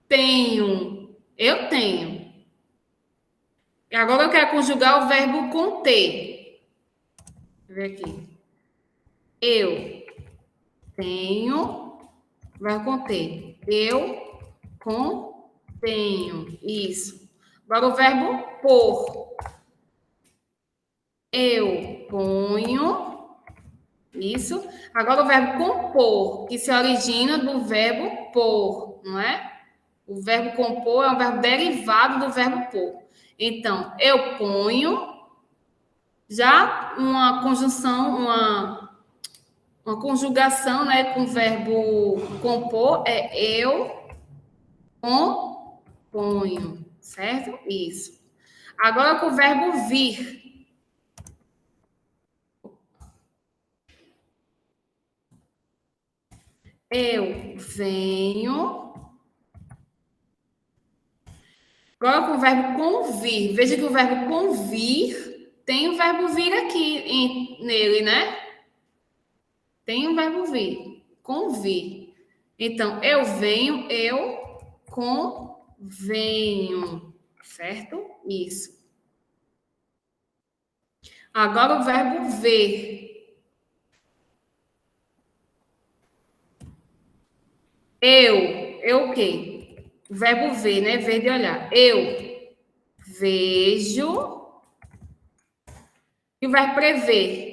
tenho. E agora eu quero conjugar o verbo conter. Deixa eu ver aqui. Eu tenho, verbo conter. Eu contenho. Isso. Agora o verbo pôr. Eu ponho. Isso. Agora o verbo compor, que se origina do verbo pôr, não é? O verbo compor é um verbo derivado do verbo pôr. Então, eu ponho, já uma conjunção, uma conjugação, né, com o verbo compor é eu componho, certo? Isso. Agora com o verbo vir. Eu venho. Agora com o verbo convir. Veja que o verbo convir tem o verbo vir aqui nele, né? Tem o verbo vir. Convir. Então, eu venho, eu convenho. Certo? Isso. Agora o verbo ver. Eu o quê? O verbo ver, né? Ver de olhar. Eu vejo. E o verbo prever.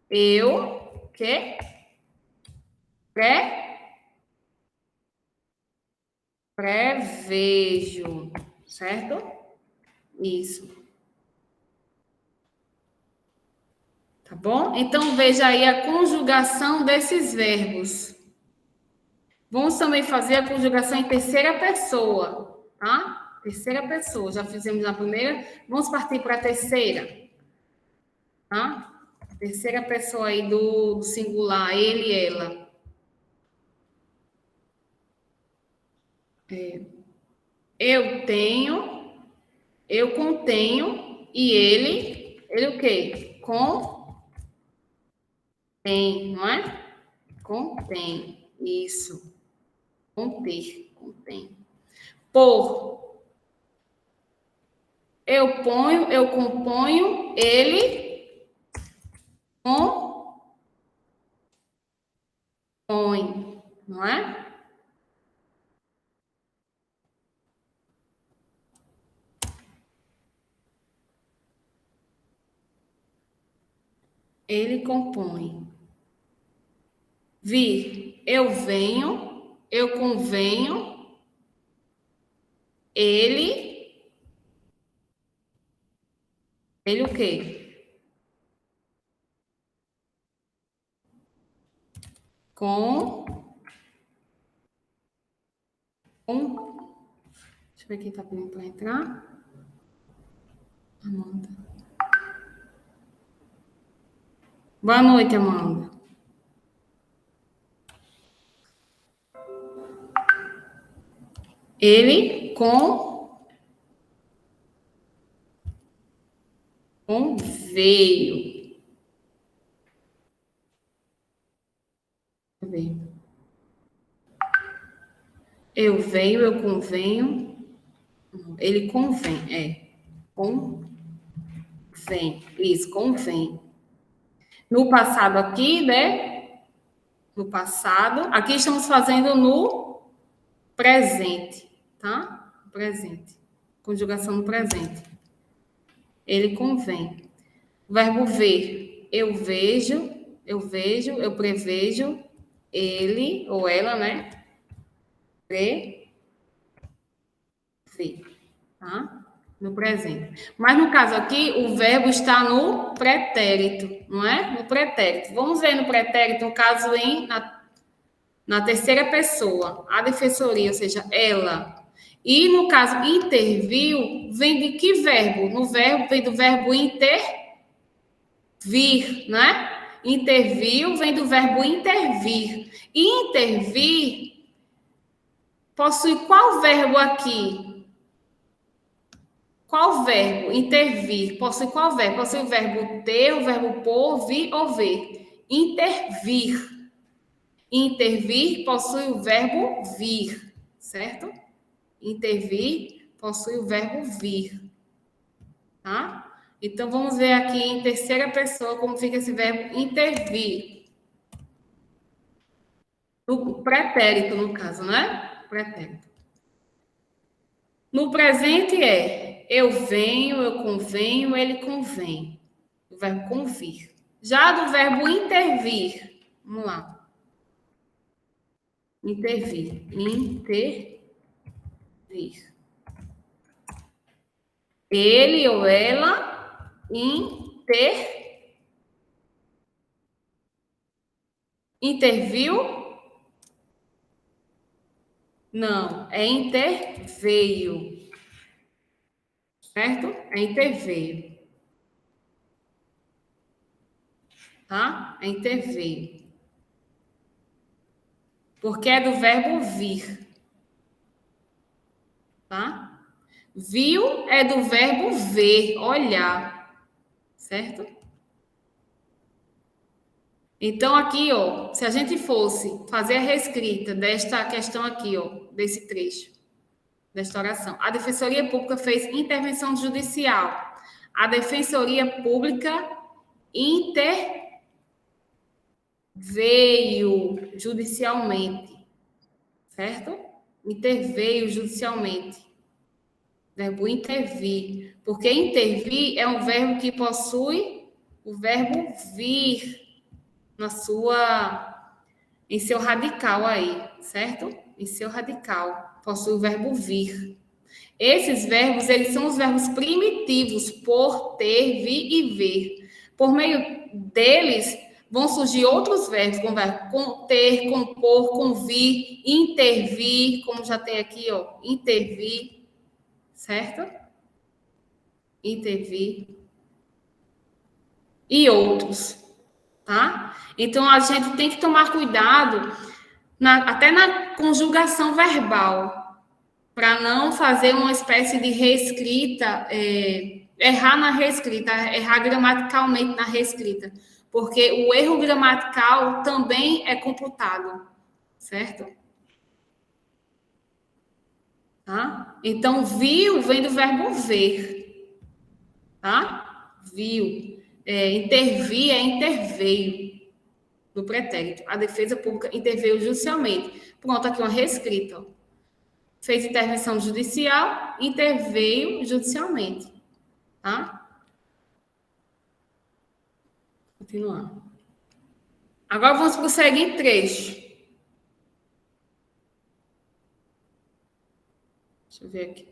Eu, quê? Prevejo. Certo? Isso. Tá bom? Então, veja aí a conjugação desses verbos. Vamos também fazer a conjugação em terceira pessoa, tá? Terceira pessoa. Já fizemos na primeira. Vamos partir para a terceira, tá? Terceira pessoa aí do singular, ele e ela. Eu tenho, eu contenho, e ele o quê? Contém, não é? Contém, isso. Conter, contém. Por, eu ponho, eu componho, ele compõe, não é? Ele compõe. Vir, eu venho, eu convenho, ele o quê? Deixa eu ver quem está pedindo para entrar. Amanda. Boa noite, Amanda. Ele conveio. Deixa eu ver. Eu venho, eu convenho. Ele convém, convém. Isso, convém. No passado aqui, né? No passado. Aqui estamos fazendo no presente, tá? Presente. Conjugação no presente. Ele convém. O verbo ver. Eu vejo, eu prevejo. Ele ou ela, né? Prevê, tá? No presente. Mas no caso aqui, o verbo está no pretérito, não é? No pretérito. Vamos ver no pretérito, no caso na terceira pessoa, a defensoria, ou seja, ela. E no caso interviu, vem de que verbo? No verbo, vem do verbo intervir, né? Interviu vem do verbo intervir. E intervir possui qual verbo aqui? Qual verbo? Intervir. Possui qual verbo? Possui o verbo ter, o verbo por, vir ou ver. Intervir. Intervir possui o verbo vir, certo? Intervir possui o verbo vir, tá? Então, vamos ver aqui em terceira pessoa como fica esse verbo intervir. No pretérito, no caso, né? Pretérito. No presente eu venho, eu convenho, ele convém. O verbo convir. Já do verbo intervir, vamos lá. Intervir. Intervir. Ele ou ela interviu? Não, é interveio. Certo? É interveio. Tá? É interveio. Porque é do verbo vir. Tá? Viu é do verbo ver, olhar. Certo? Então, aqui, ó, se a gente fosse fazer a reescrita desta questão aqui, ó, desse trecho, desta oração. A Defensoria Pública fez intervenção judicial. A Defensoria Pública interveio judicialmente. certo? Interveio judicialmente. Verbo intervir. Porque intervir é um verbo que possui o verbo vir em seu radical aí, certo? Em seu radical. Possui o verbo vir. Esses verbos, eles são os verbos primitivos, por, ter, vir e ver. Por meio deles, vão surgir outros verbos, como verbo conter, compor, convir, intervir, como já tem aqui, ó, intervir, certo? Intervir. E outros, tá? Então, a gente tem que tomar cuidado, até na conjugação verbal, para não fazer uma espécie de reescrita, errar na reescrita, errar gramaticalmente na reescrita, porque o erro gramatical também é computado, certo? Tá? Então, viu vem do verbo ver, tá? Viu. Intervir é interveio, no pretérito. A defesa pública interveio judicialmente. Pronto, aqui uma reescrita, ó. Fez intervenção judicial, interveio judicialmente. Tá? Continuar. Agora vamos para o seguinte trecho. Deixa eu ver aqui.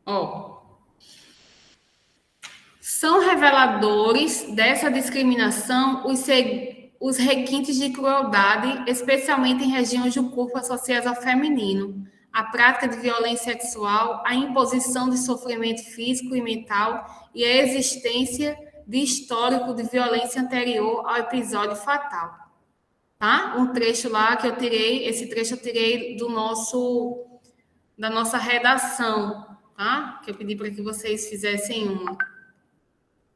Ó. São reveladores dessa discriminação os requintes de crueldade, especialmente em regiões do corpo associadas ao feminino, a prática de violência sexual, a imposição de sofrimento físico e mental e a existência de histórico de violência anterior ao episódio fatal. Tá? Um trecho lá que eu tirei, esse trecho eu tirei da nossa redação, tá? Que eu pedi para que vocês fizessem uma.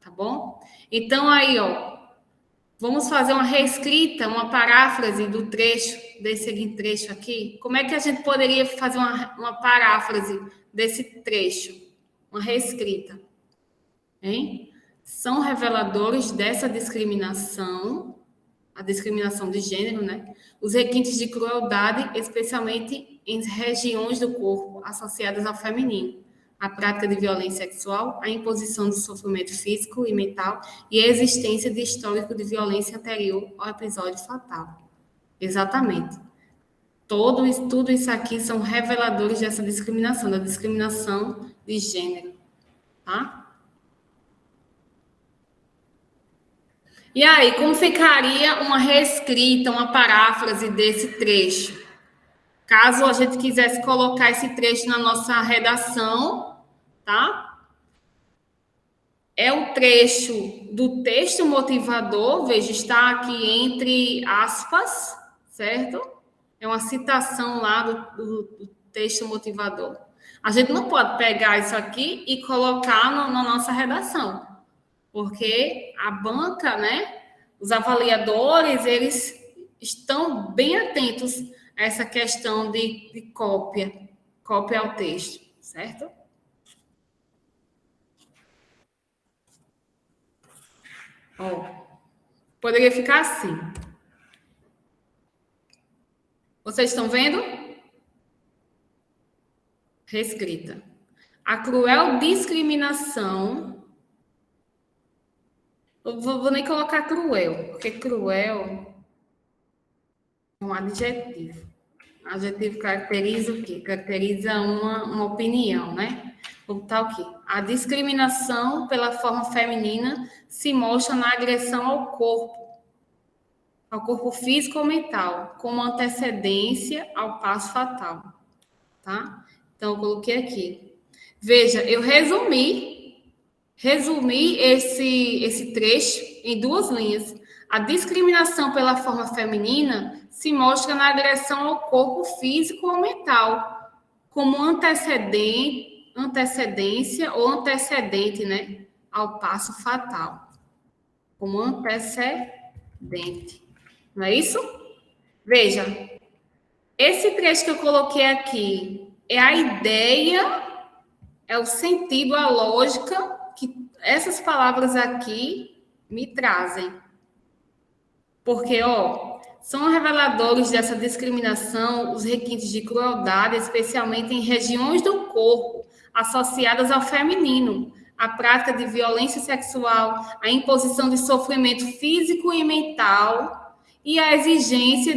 Tá bom? Então, aí, ó, vamos fazer uma reescrita, uma paráfrase do trecho, desse seguinte trecho aqui. Como é que a gente poderia fazer uma paráfrase desse trecho? Uma reescrita. Hein? São reveladores dessa discriminação, a discriminação de gênero, né? Os requintes de crueldade, especialmente em regiões do corpo associadas ao feminino. A prática de violência sexual, a imposição de sofrimento físico e mental e a existência de histórico de violência anterior ao episódio fatal. Exatamente. Tudo isso aqui são reveladores dessa discriminação, da discriminação de gênero. Tá? E aí, como ficaria uma reescrita, uma paráfrase desse trecho? Caso a gente quisesse colocar esse trecho na nossa redação, tá? É o trecho do texto motivador, veja, está aqui entre aspas, certo? É uma citação lá do texto motivador. A gente não pode pegar isso aqui e colocar na nossa redação, porque a banca, né? Os avaliadores, eles estão bem atentos a essa questão de cópia ao texto, certo? Ó, poderia ficar assim. Vocês estão vendo? Reescrita. A cruel discriminação. Eu vou nem colocar cruel, porque cruel é um adjetivo. Adjetivo caracteriza o quê? Caracteriza uma opinião, né? Vou botar o quê? A discriminação pela forma feminina se mostra na agressão ao corpo físico ou mental, como antecedência ao passo fatal. Tá? Então, eu coloquei aqui. Veja, eu resumi esse trecho em 2 linhas. A discriminação pela forma feminina se mostra na agressão ao corpo físico ou mental, como antecedência ou antecedente, né, ao passo fatal. Como antecedente. Não é isso? Veja, esse trecho que eu coloquei aqui é a ideia, é o sentido, a lógica que essas palavras aqui me trazem. Porque, ó, são reveladores dessa discriminação os requintes de crueldade, especialmente em regiões do corpo associadas ao feminino, a prática de violência sexual, a imposição de sofrimento físico e mental e a existência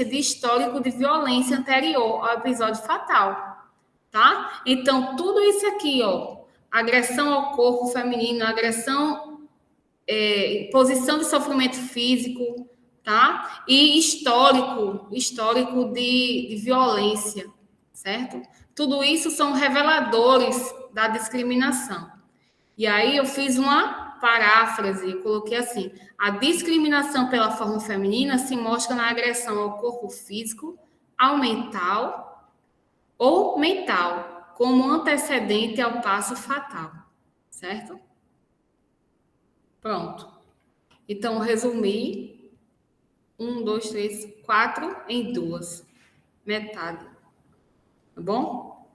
de histórico de violência anterior ao episódio fatal, tá? Então, tudo isso aqui, ó, agressão ao corpo feminino, agressão, imposição de sofrimento físico, tá? E histórico de violência, certo? Tudo isso são reveladores da discriminação. E aí eu fiz uma paráfrase, eu coloquei assim: a discriminação pela forma feminina se mostra na agressão ao corpo físico, ao mental ou mental, como antecedente ao passo fatal, certo? Pronto. Então, resumi 1, 2, 3, 4 em 2. Metade. Tá bom?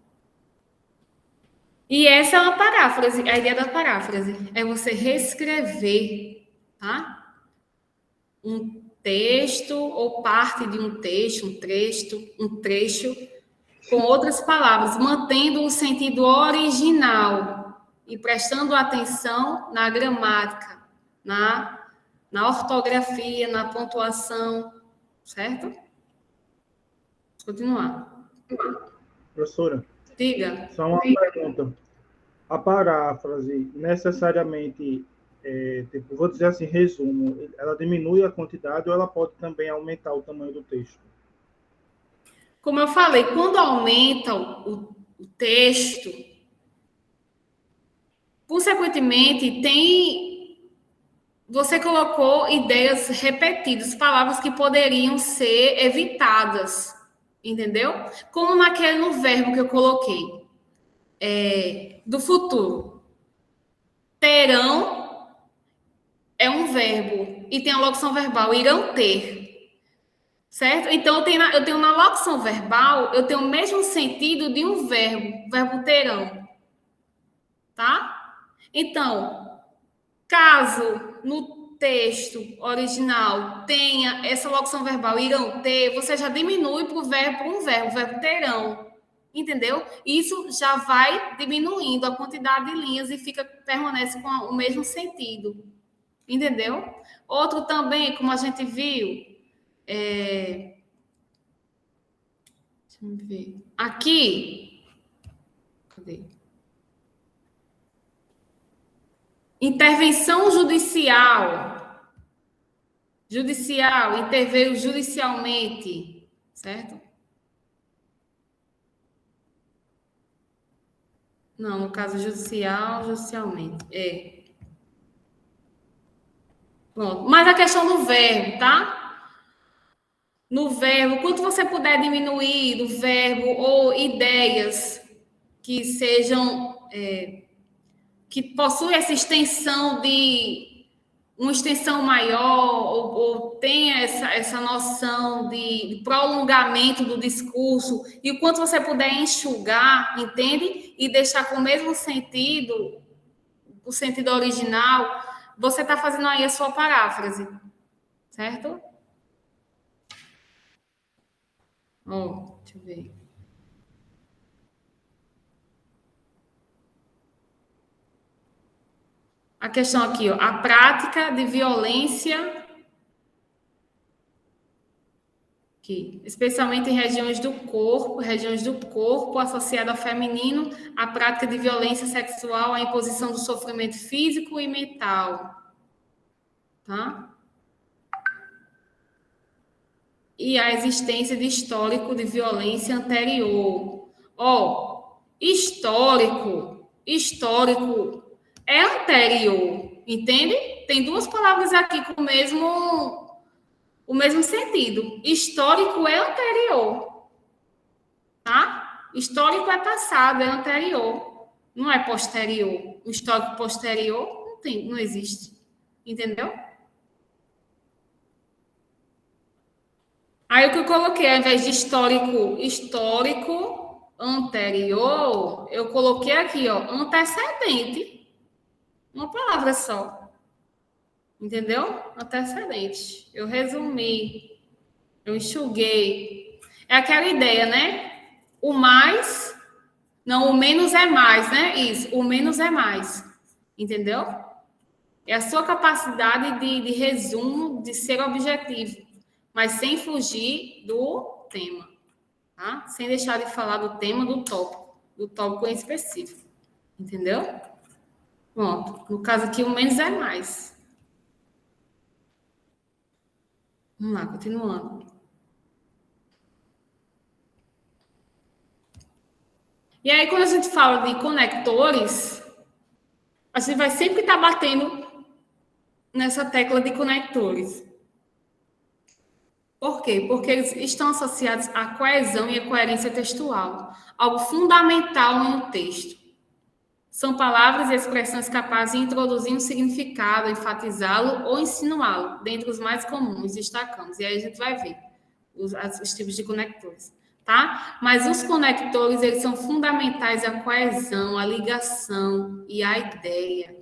E essa é uma paráfrase. A ideia da paráfrase é você reescrever, tá? Um texto ou parte de um texto, um trecho, com outras palavras, mantendo o sentido original e prestando atenção na gramática, na ortografia, na pontuação, certo? Vou continuar. Professora, Diga. só uma pergunta. A paráfrase necessariamente, tipo, vou dizer assim, resumo, ela diminui a quantidade ou ela pode também aumentar o tamanho do texto? Como eu falei, quando aumenta o texto, consequentemente, você colocou ideias repetidas, palavras que poderiam ser evitadas, entendeu? Como no verbo que eu coloquei, do futuro. Terão é um verbo e tem a locução verbal, irão ter. Certo? Então, eu tenho na locução verbal, eu tenho o mesmo sentido de um verbo terão. Tá? Então, caso no texto original tenha essa locução verbal, irão ter, você já diminui para um verbo terão. Entendeu? Isso já vai diminuindo a quantidade de linhas e permanece com o mesmo sentido. Entendeu? Outro também, como a gente viu, deixa eu ver. Aqui, cadê? Intervenção judicial. Interveio judicialmente, certo? Não, no caso judicialmente. Pronto. Mas a questão do verbo, tá? No verbo, quanto você puder diminuir do verbo ou ideias que sejam, que possuem essa extensão uma extensão maior ou tenha essa noção de prolongamento do discurso, e o quanto você puder enxugar, entende? E deixar com o mesmo sentido, o sentido original, você está fazendo aí a sua paráfrase, certo? Deixa eu ver. A questão aqui, ó, a prática de violência, aqui, especialmente em regiões do corpo associada ao feminino, a prática de violência sexual, a imposição do sofrimento físico e mental, tá? E a existência de histórico de violência anterior. Histórico é anterior, entende? Tem duas palavras aqui com o mesmo sentido. Histórico é anterior, tá? Histórico é passado, é anterior, não é posterior. O histórico posterior não existe, entendeu? Aí o que eu coloquei, ao invés de histórico anterior, eu coloquei aqui, ó, antecedente. Uma palavra só. Entendeu? Antecedente. Eu resumi. Eu enxuguei. É aquela ideia, né? O mais... Não, o menos é mais, né? Isso. O menos é mais. Entendeu? É a sua capacidade de resumo, de ser objetivo, mas sem fugir do tema, tá? Sem deixar de falar do tema do tópico em específico. Entendeu? Pronto. No caso aqui, o menos é mais. Vamos lá, continuando. E aí, quando a gente fala de conectores, a gente vai sempre estar batendo nessa tecla de conectores. Por quê? Porque eles estão associados à coesão e à coerência textual, algo fundamental em um texto. São palavras e expressões capazes de introduzir um significado, enfatizá-lo ou insinuá-lo, dentre os mais comuns, destacamos. E aí a gente vai ver os tipos de conectores, tá? Mas os conectores, eles são fundamentais à coesão, à ligação e à ideia,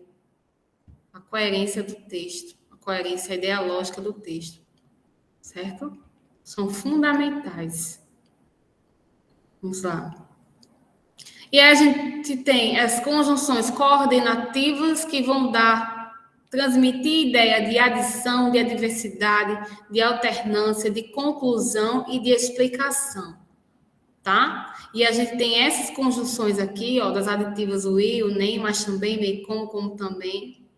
à coerência do texto, à coerência ideológica do texto, certo? São fundamentais. Vamos lá. E aí a gente tem as conjunções coordenativas que vão transmitir ideia de adição, de adversidade, de alternância, de conclusão e de explicação, tá? E a gente tem essas conjunções aqui, ó, das aditivas o e, o nem, mas também, bem como também,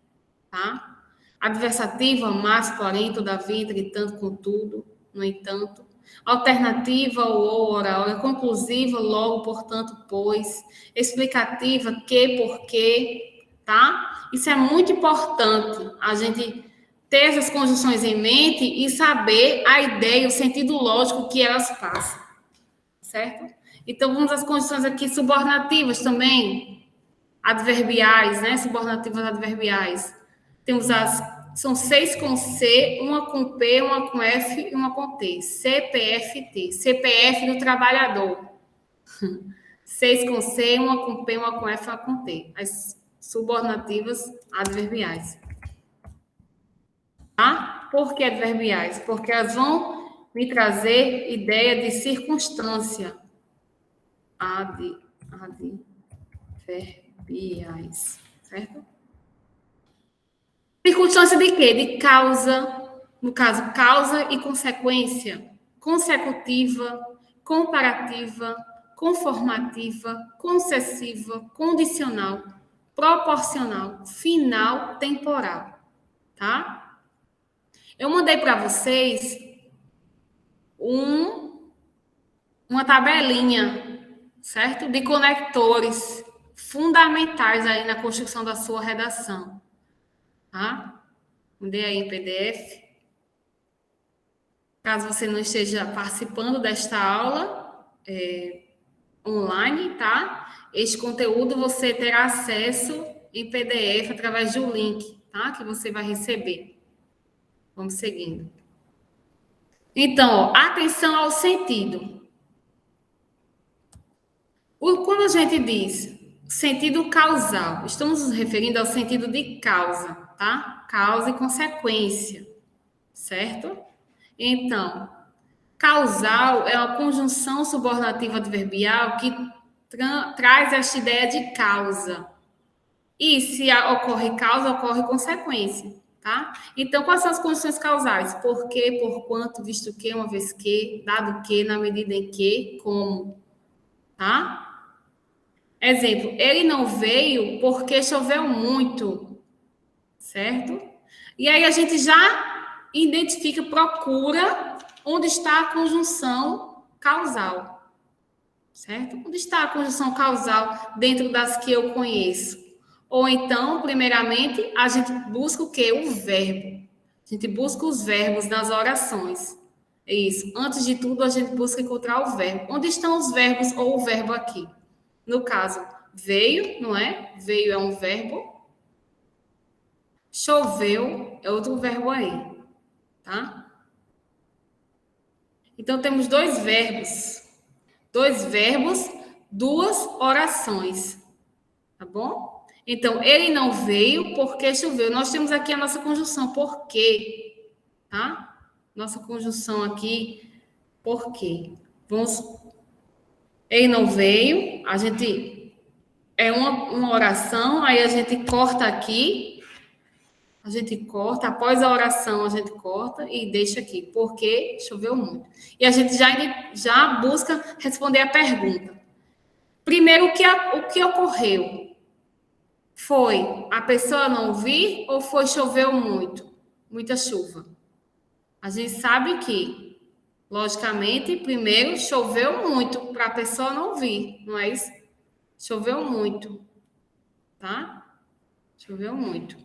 tá? Adversativa, mas, porém, todavia, entretanto, contudo, no entanto. Alternativa, ou, ora, conclusiva, logo, portanto, pois. Explicativa, que, porque, tá? Isso é muito importante, a gente ter essas conjunções em mente e saber a ideia, o sentido lógico que elas passam, certo? Então, vamos às conjunções aqui subordinativas também, adverbiais, né? Subordinativas adverbiais. Temos são 6 com C, uma com P, uma com F e uma com T. CPFT. CPF do trabalhador. 6 com C, uma com P, uma com F e uma com T. As subordinativas adverbiais. Tá? Por que adverbiais? Porque elas vão me trazer ideia de circunstância. Adverbiais. Certo? Circunstância de quê? De causa, no caso, causa e consequência, consecutiva, comparativa, conformativa, concessiva, condicional, proporcional, final, temporal, tá? Eu mandei para vocês uma tabelinha, certo? De conectores fundamentais aí na construção da sua redação. Tá? Mandei aí em PDF. Caso você não esteja participando desta aula online, tá? Este conteúdo você terá acesso em PDF através de um link, tá? Que você vai receber. Vamos seguindo. Então, ó, atenção ao sentido. Quando a gente diz sentido causal, estamos nos referindo ao sentido de causa, tá? Causa e consequência, certo? Então, causal é uma conjunção subordinativa adverbial que traz esta ideia de causa. E se ocorre causa, ocorre consequência, tá? Então, quais são as condições causais? Por quê, por quanto, visto que, uma vez que, dado que, na medida em que, como, tá? Exemplo, ele não veio porque choveu muito, certo? E aí a gente já identifica, procura onde está a conjunção causal, certo? Onde está a conjunção causal dentro das que eu conheço? Ou então, primeiramente, a gente busca o quê? O verbo. A gente busca os verbos nas orações. É isso. Antes de tudo, a gente busca encontrar o verbo. Onde estão os verbos ou o verbo aqui? No caso, veio, não é? Veio é um verbo. Choveu é outro verbo aí, tá? Então, temos dois verbos. Dois verbos, duas orações, tá bom? Então, ele não veio porque choveu. Nós temos aqui a nossa conjunção por quê, tá? Nossa conjunção aqui, por quê? Ele não veio, a gente... É uma oração, aí a gente corta aqui, após a oração a gente corta e deixa aqui, porque choveu muito. E a gente já busca responder a pergunta. Primeiro, o que ocorreu? Foi a pessoa não vir ou foi choveu muito? Muita chuva. A gente sabe que, logicamente, primeiro choveu muito para a pessoa não vir, não é isso? Choveu muito, tá? Choveu muito.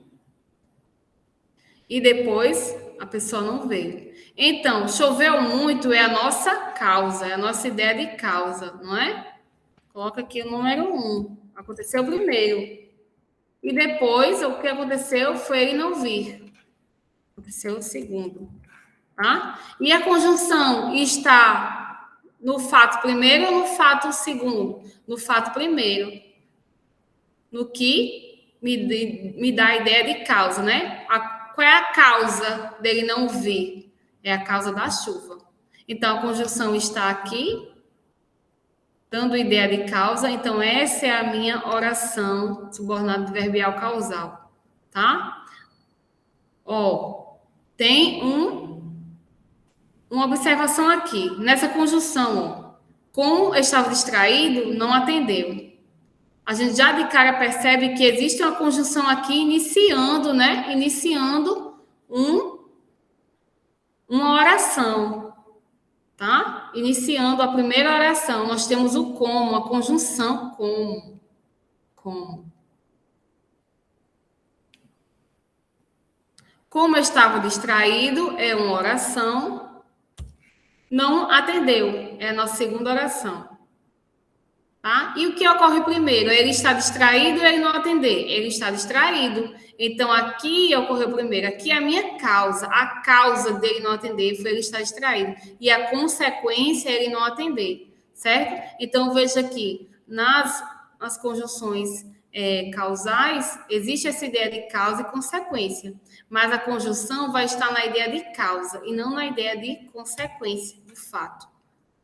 E depois a pessoa não veio. Então, choveu muito é a nossa causa, é a nossa ideia de causa, não é? Coloca aqui o número 1. Aconteceu primeiro. E depois, o que aconteceu foi ele não vir. Aconteceu o segundo. Tá? E a conjunção está no fato primeiro ou no fato segundo? No fato primeiro. No que me dá a ideia de causa, né? Qual é a causa dele não vir? É a causa da chuva. Então, a conjunção está aqui, dando ideia de causa. Então, essa é a minha oração subordinada adverbial causal, tá? Ó, tem uma observação aqui. Nessa conjunção, ó, como eu estava distraído, não atendeu. A gente já de cara percebe que existe uma conjunção aqui iniciando, né? Iniciando uma oração, tá? Iniciando a primeira oração. Nós temos o como, a conjunção como. Como eu estava distraído, é uma oração. Não atendeu, é a nossa segunda oração. Tá? E o que ocorre primeiro? Ele está distraído ou ele não atender? Ele está distraído. Então, aqui ocorreu primeiro. Aqui é a minha causa. A causa dele não atender foi ele estar distraído. E a consequência é ele não atender. Certo? Então, veja aqui. Nas conjunções causais, existe essa ideia de causa e consequência. Mas a conjunção vai estar na ideia de causa e não na ideia de consequência do fato.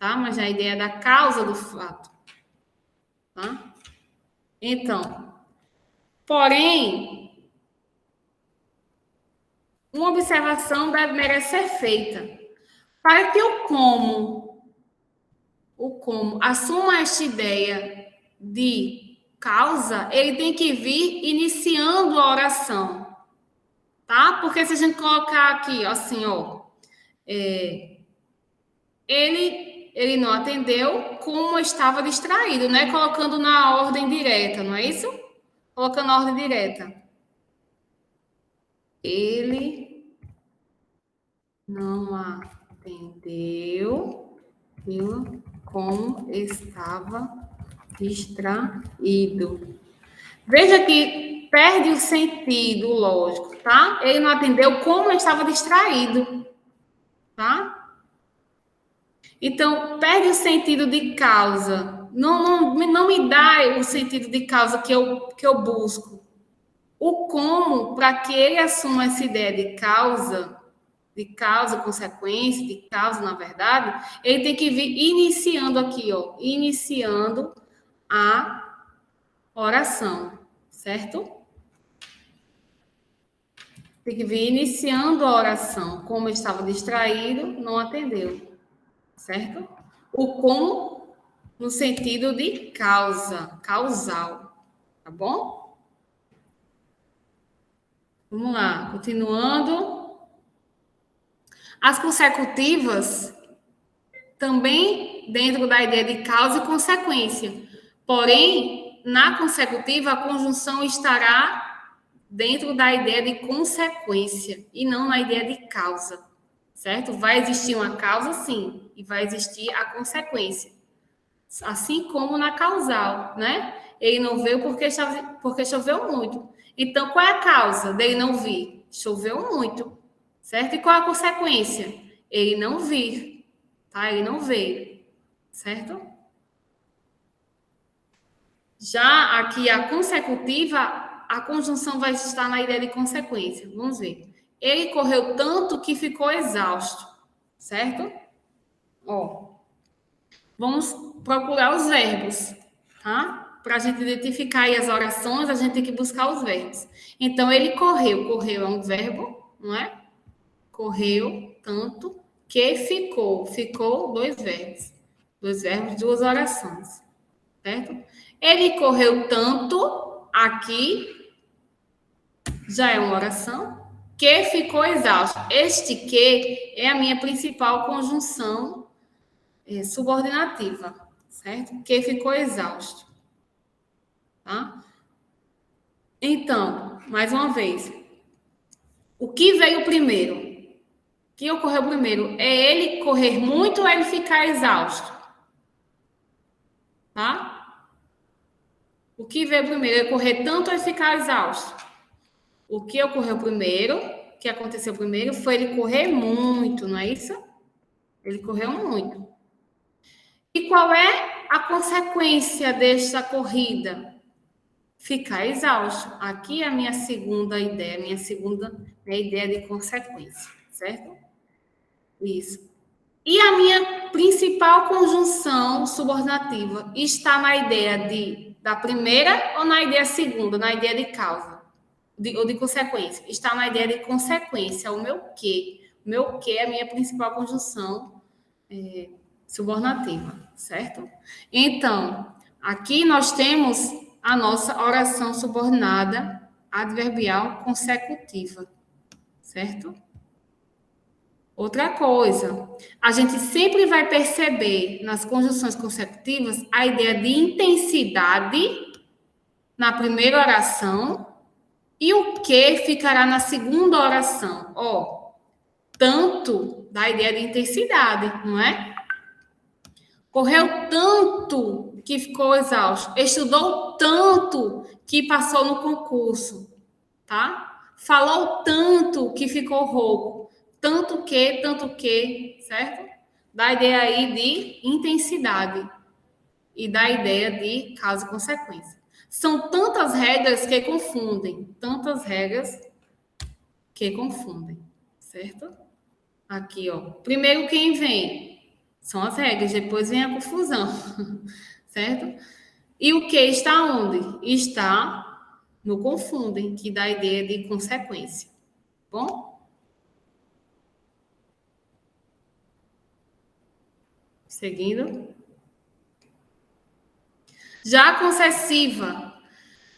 Tá? Mas na ideia da causa do fato. Tá? Então, porém, uma observação merece ser feita. Para que o como assuma esta ideia de causa, ele tem que vir iniciando a oração. Tá? Porque se a gente colocar aqui, assim, ó, ele não atendeu como estava distraído, né? Colocando na ordem direta, não é isso? Colocando na ordem direta. Ele não atendeu como estava distraído. Veja que perde o sentido lógico, tá? Ele não atendeu como estava distraído, tá? Então, perde o sentido de causa. Não me dá o sentido de causa que eu busco. O como, para que ele assuma essa ideia de causa, consequência, de causa, na verdade, ele tem que vir iniciando aqui, ó, iniciando a oração, certo? Tem que vir iniciando a oração. Como estava distraído, não atendeu. Certo? O como no sentido de causa, causal, tá bom? Vamos lá, continuando. As consecutivas também dentro da ideia de causa e consequência. Porém, na consecutiva, a conjunção estará dentro da ideia de consequência e não na ideia de causa. Certo? Vai existir uma causa, sim, e vai existir a consequência. Assim como na causal, né? Ele não veio porque choveu muito. Então, qual é a causa dele não vir? Choveu muito, certo? E qual é a consequência? Ele não vir, tá? Ele não veio, certo? Já aqui a consecutiva a conjunção vai estar na ideia de consequência. Vamos ver. Ele correu tanto que ficou exausto, certo? Ó, vamos procurar os verbos, tá? Para a gente identificar aí as orações, a gente tem que buscar os verbos. Então, ele correu. Correu é um verbo, não é? Correu tanto que ficou. Ficou dois verbos. Dois verbos, duas orações, certo? Ele correu tanto, aqui já é uma oração, que ficou exausto. Este que é a minha principal conjunção subordinativa, certo? Que ficou exausto. Tá? Então, mais uma vez, o que veio primeiro? O que ocorreu primeiro? É ele correr muito ou ele ficar exausto? Tá? O que veio primeiro? É correr tanto ou ele ficar exausto? O que ocorreu primeiro, o que aconteceu primeiro, foi ele correr muito, não é isso? Ele correu muito. E qual é a consequência desta corrida? Ficar exausto. Aqui é a minha segunda ideia, minha ideia de consequência, certo? Isso. E a minha principal conjunção subordinativa está na ideia da primeira ou na ideia segunda, na ideia de causa? Ou de consequência? Está na ideia de consequência, o meu que. O meu que é a minha principal conjunção subordinativa, certo? Então, aqui nós temos a nossa oração subordinada adverbial consecutiva, certo? Outra coisa, a gente sempre vai perceber nas conjunções consecutivas a ideia de intensidade na primeira oração e o que ficará na segunda oração. Ó, tanto da ideia de intensidade, não é? Correu tanto que ficou exausto. Estudou tanto que passou no concurso, tá? Falou tanto que ficou rouco. Tanto que, certo? Da ideia aí de intensidade e da ideia de causa e consequência. São tantas regras que confundem. Tantas regras que confundem, certo? Aqui, ó. Primeiro quem vem? São as regras, depois vem a confusão, certo? E o que está onde? Está no confundem, que dá a ideia de consequência. Bom? Seguindo. Já a concessiva.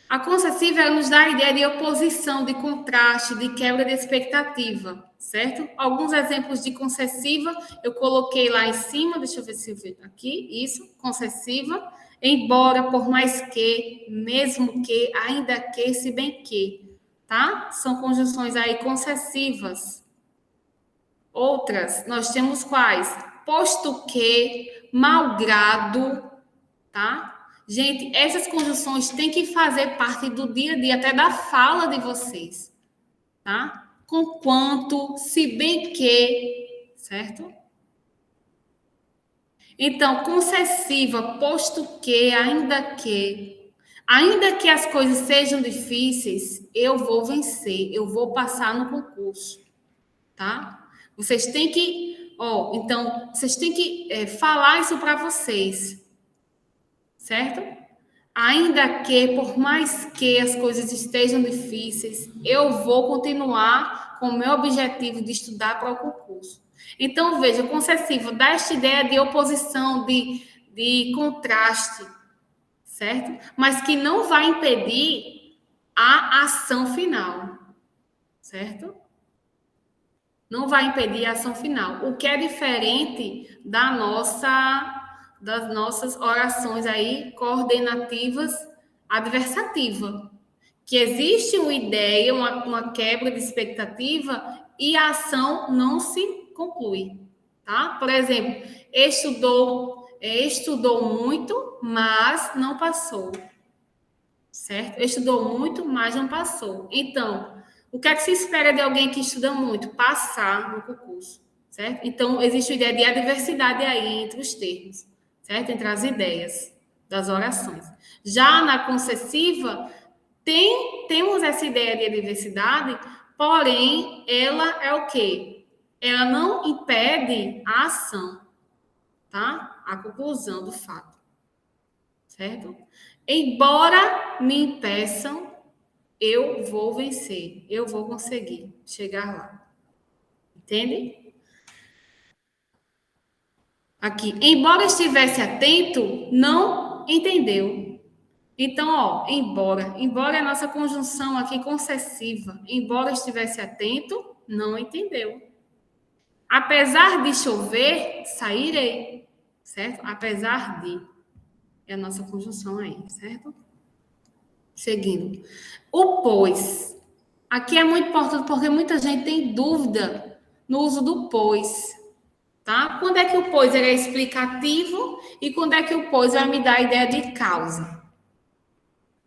A concessiva ela nos dá a ideia de oposição, de contraste, de quebra de expectativa, certo? Alguns exemplos de concessiva eu coloquei lá em cima, deixa eu ver se eu vejo aqui, isso, concessiva, embora, por mais que, mesmo que, ainda que, se bem que, tá? São conjunções aí concessivas. Outras, nós temos quais? Posto que, malgrado, tá? Gente, essas conjunções têm que fazer parte do dia a dia, até da fala de vocês, tá? Conquanto, se bem que, certo? Então, concessiva, posto que, ainda que as coisas sejam difíceis, eu vou vencer, eu vou passar no concurso, tá? Vocês têm que, então, vocês têm que falar isso para vocês. Certo? Ainda que, por mais que as coisas estejam difíceis, eu vou continuar com o meu objetivo de estudar para o concurso. Então, veja, o concessivo dá esta ideia de oposição, de contraste, certo? Mas que não vai impedir a ação final, certo? Não vai impedir a ação final. O que é diferente das nossas orações aí coordenativas adversativa, que existe uma ideia, uma quebra de expectativa e a ação não se conclui, tá? Por exemplo, estudou muito, mas não passou, certo? Estudou muito, mas não passou. Então, o que é que se espera de alguém que estuda muito? Passar no concurso, certo? Então, existe uma ideia de adversidade aí entre os termos, certo? Entre as ideias das orações. Já na concessiva, Temos essa ideia de adversidade, porém, ela é o quê? Ela não impede a ação, tá? A conclusão do fato, certo? Embora me impeçam, eu vou vencer, eu vou conseguir chegar lá. Entende? Aqui, embora estivesse atento, não entendeu. Então, ó, embora a nossa conjunção aqui concessiva, embora estivesse atento, não entendeu. Apesar de chover, sairei, certo? Apesar de, é a nossa conjunção aí, certo? Seguindo. O pois. Aqui é muito importante porque muita gente tem dúvida no uso do pois, tá? Quando é que o pois é explicativo e quando é que o pois vai me dar a ideia de causa,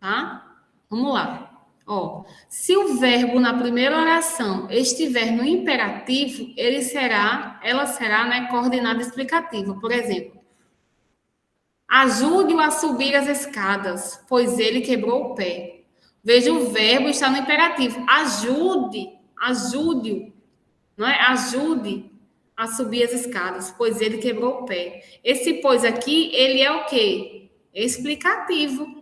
tá? Vamos lá. Ó, se o verbo na primeira oração estiver no imperativo, ela será, né, coordenada explicativa. Por exemplo, ajude-o a subir as escadas, pois ele quebrou o pé. Veja, o verbo está no imperativo. Ajude-o, não é? Ajude a subir as escadas, pois ele quebrou o pé. Esse pois aqui, ele é o quê? Explicativo.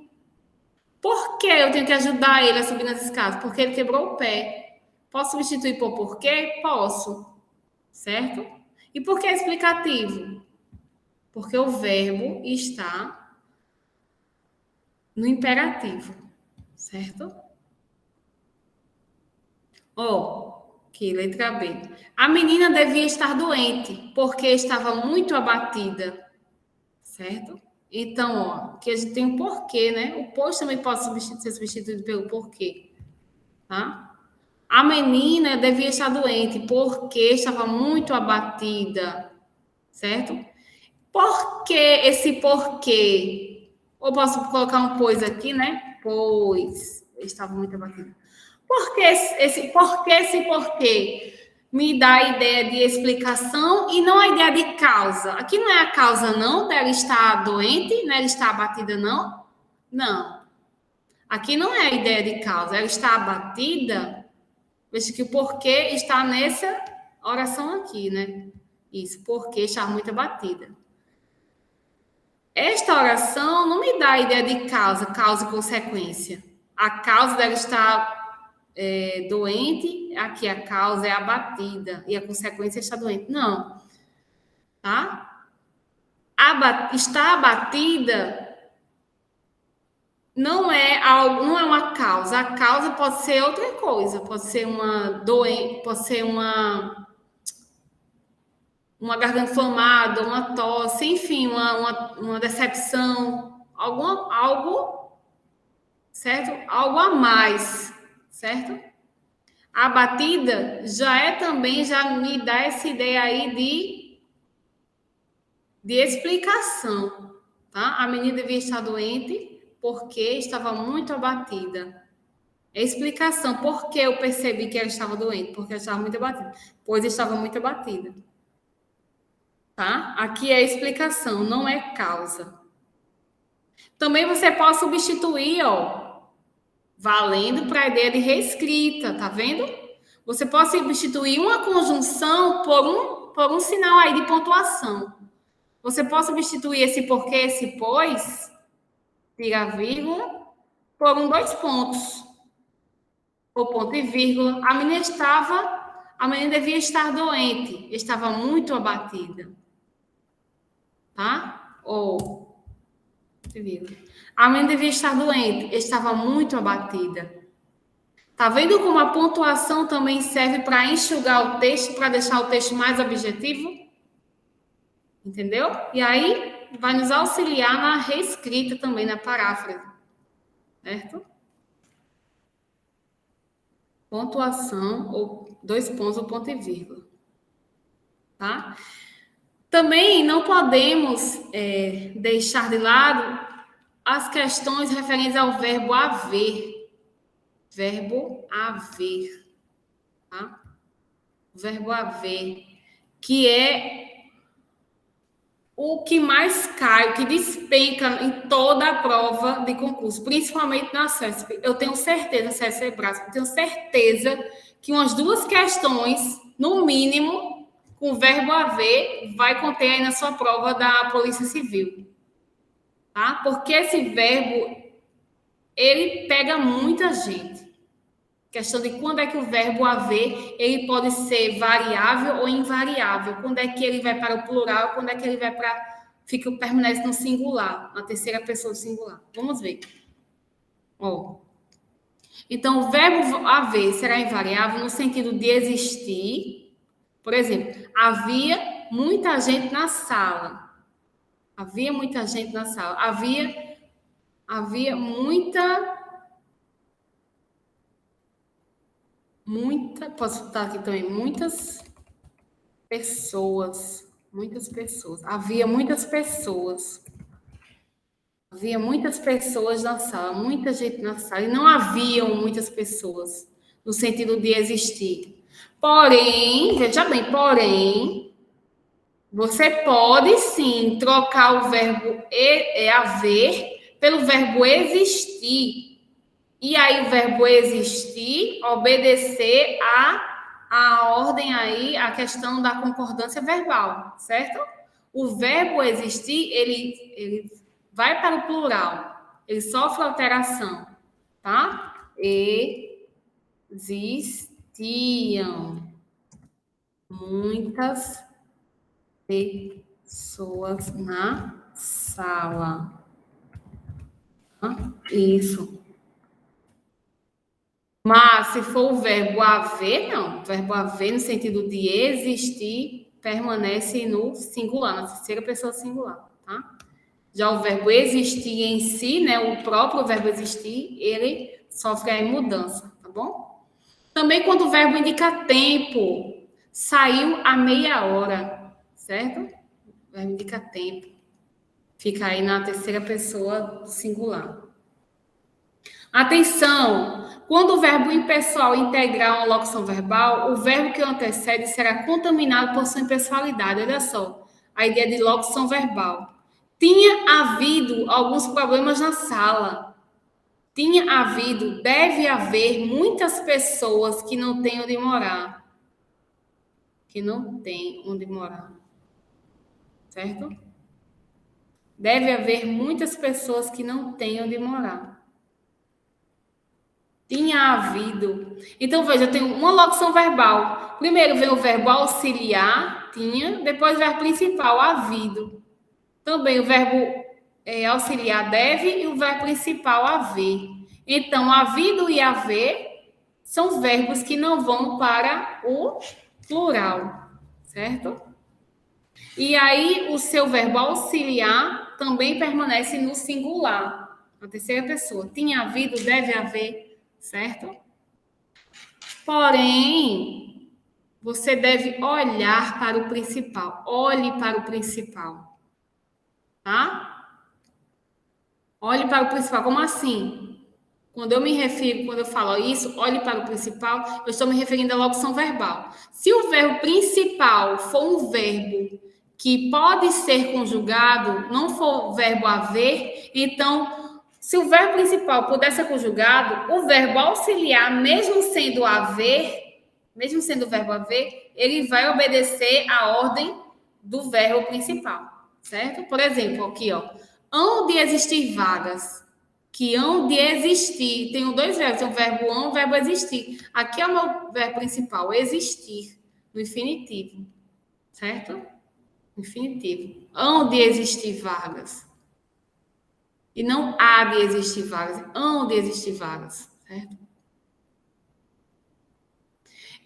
Por que eu tenho que ajudar ele a subir nas escadas? Porque ele quebrou o pé. Posso substituir por porquê? Posso. Certo? E por que é explicativo? Porque o verbo está no imperativo. Certo? Aqui, letra B. A menina devia estar doente, porque estava muito abatida. Certo? Então, aqui a gente tem um porquê, né? O pois também pode ser substituído pelo porquê. Tá? A menina devia estar doente porque estava muito abatida, certo? Por que esse porquê? Ou posso colocar um pois aqui, né? Pois estava muito abatida. Por que esse porquê me dá a ideia de explicação e não a ideia de causa? Aqui não é a causa, não, dela estar doente, né? Ela está abatida, não? Não. Aqui não é a ideia de causa, ela está abatida. Veja que o porquê está nessa oração aqui, né? Isso, porque está muito abatida. Esta oração não me dá a ideia de causa e consequência. A causa dela estar doente, aqui a causa é abatida e a consequência está doente. Não, tá? Está abatida não é uma causa. A causa pode ser outra coisa, pode ser uma doença, pode ser uma garganta inflamada, uma tosse, enfim, uma decepção, algo, certo? Algo a mais, certo? A batida já me dá essa ideia aí de explicação, tá? A menina devia estar doente porque estava muito abatida. É explicação, por que eu percebi que ela estava doente? Porque ela estava muito abatida. Pois estava muito abatida. Tá? Aqui é explicação, não é causa. Também você pode substituir, valendo para a ideia de reescrita, tá vendo? Você pode substituir uma conjunção por um sinal aí de pontuação. Você pode substituir esse porquê, esse pois, tira a vírgula, por dois pontos, ou ponto e vírgula. A menina devia estar doente, estava muito abatida. Tá? Ou, a menina devia estar doente, estava muito abatida. Tá vendo como a pontuação também serve para enxugar o texto, para deixar o texto mais objetivo? Entendeu? E aí vai nos auxiliar na reescrita também, na paráfrase. Certo? Pontuação, ou dois pontos, ou ponto e vírgula. Tá? Também não podemos deixar de lado as questões referentes ao verbo haver. Verbo haver. Tá? Verbo haver, que é o que mais cai, o que despenca em toda a prova de concurso, principalmente na CESP. Eu tenho certeza, CESP e Braskem, eu tenho certeza que umas 2 questões, no mínimo, com o verbo haver, vai conter aí na sua prova da Polícia Civil. Tá? Porque esse verbo, ele pega muita gente. Questão de quando é que o verbo haver, ele pode ser variável ou invariável. Quando é que ele vai para o plural, quando é que ele vai para... permanece no singular, na terceira pessoa do singular. Vamos ver. Ó. Então, o verbo haver será invariável no sentido de existir. Por exemplo, havia muita gente na sala. Havia muita gente na sala. Havia muita, posso botar aqui também, muitas pessoas. Havia muitas pessoas. Havia muitas pessoas na sala, muita gente na sala. E não haviam muitas pessoas, no sentido de existir. Porém, veja bem, você pode sim trocar o verbo haver pelo verbo existir. E aí o verbo existir obedecer a ordem aí, a questão da concordância verbal, certo? O verbo existir, ele vai para o plural, ele sofre alteração, tá? Existiam muitas pessoas na sala. Isso. Mas se for o verbo haver, não. O verbo haver, no sentido de existir, permanece no singular, na terceira pessoa singular, tá? Já o verbo existir em si, né, o próprio verbo existir, ele sofre aí mudança, tá bom? Também quando o verbo indica tempo, saiu a meia hora, certo? O verbo indica tempo. Fica aí na terceira pessoa singular. Atenção! Quando o verbo impessoal integrar uma locução verbal, o verbo que o antecede será contaminado por sua impessoalidade. Olha só, a ideia de locução verbal. Tinha havido alguns problemas na sala. Tinha havido, deve haver muitas pessoas que não têm onde morar. Que não têm onde morar. Certo? Deve haver muitas pessoas que não têm onde morar. Tinha havido. Então, veja, eu tenho uma locução verbal. Primeiro vem o verbo auxiliar, tinha. Depois o verbo principal, havido. Também o verbo auxiliar, deve. E o verbo principal, haver. Então, havido e haver são verbos que não vão para o plural. Certo? E aí, o seu verbo auxiliar também permanece no singular. Na terceira pessoa. Tinha havido, deve haver. Certo? Porém, você deve olhar para o principal. Olhe para o principal. Tá? Olhe para o principal. Como assim? Quando eu falo isso, olhe para o principal, eu estou me referindo à locução verbal. Se o verbo principal for um verbo que pode ser conjugado, não for o verbo haver, então... Se o verbo principal puder ser conjugado, o verbo auxiliar, mesmo sendo haver, mesmo sendo o verbo haver, ele vai obedecer à ordem do verbo principal, certo? Por exemplo, aqui, ó, hão de existir vagas, que hão de existir. Tem 2 verbos, tem o verbo hão e o verbo existir. Aqui é o meu verbo principal, existir, no infinitivo, certo? Infinitivo. Hão de existir vagas. E não há de existir vagas, hão de existir vagas, certo?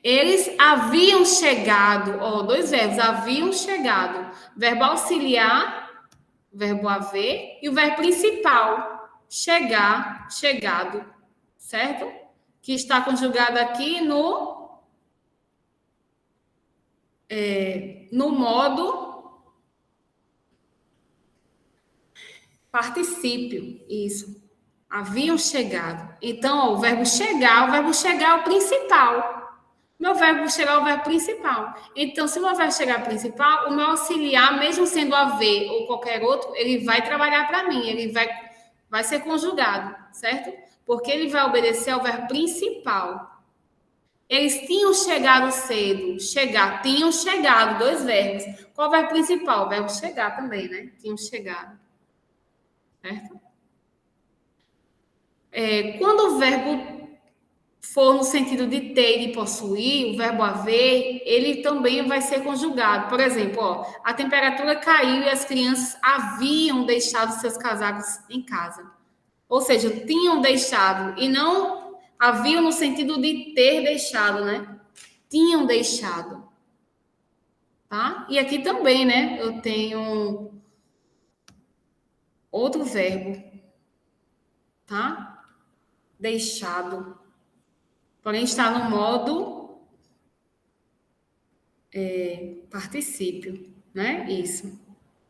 Eles haviam chegado, 2 verbos, haviam chegado. Verbo auxiliar, verbo haver, e o verbo principal, chegar, chegado, certo? Que está conjugado aqui no modo particípio, isso. Haviam chegado. Então, o verbo chegar é o principal. Meu verbo chegar é o verbo principal. Então, se o meu verbo chegar principal, o meu auxiliar, mesmo sendo haver ou qualquer outro, ele vai trabalhar para mim, ele vai ser conjugado, certo? Porque ele vai obedecer ao verbo principal. Eles tinham chegado cedo. Chegar, tinham chegado, dois verbos. Qual o verbo principal? O verbo chegar também, né? Tinham chegado. Certo? Quando o verbo for no sentido de ter e de possuir, o verbo haver, ele também vai ser conjugado. Por exemplo, ó, a temperatura caiu e as crianças haviam deixado seus casacos em casa. Ou seja, tinham deixado e não haviam no sentido de ter deixado, né? Tinham deixado. Tá? E aqui também, né? Eu tenho outro verbo, tá? Deixado. Porém, está no modo particípio, né? Isso.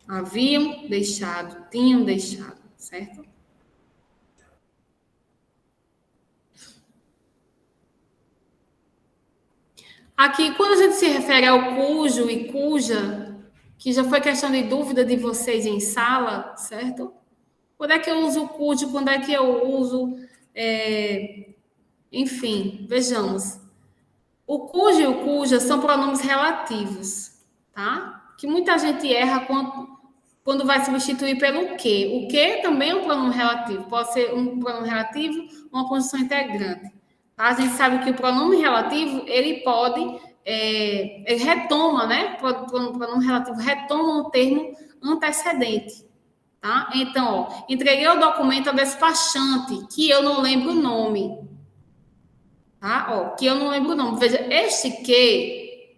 Haviam deixado, tinham deixado, certo? Aqui, quando a gente se refere ao cujo e cuja, que já foi questão de dúvida de vocês em sala, certo? Quando é que eu uso o cujo, quando é que eu uso... Enfim, vejamos. O cujo e o cuja são pronomes relativos, tá? Que muita gente erra quando vai substituir pelo que. O que também é um pronome relativo. Pode ser um pronome relativo ou uma conjunção integrante. Tá? A gente sabe que o pronome relativo, ele pode... ele retoma, né? O pronome relativo retoma um termo antecedente. Tá? Então, ó, entreguei o documento ao despachante, que eu não lembro o nome. Tá? Ó, que eu não lembro o nome. Veja, este que,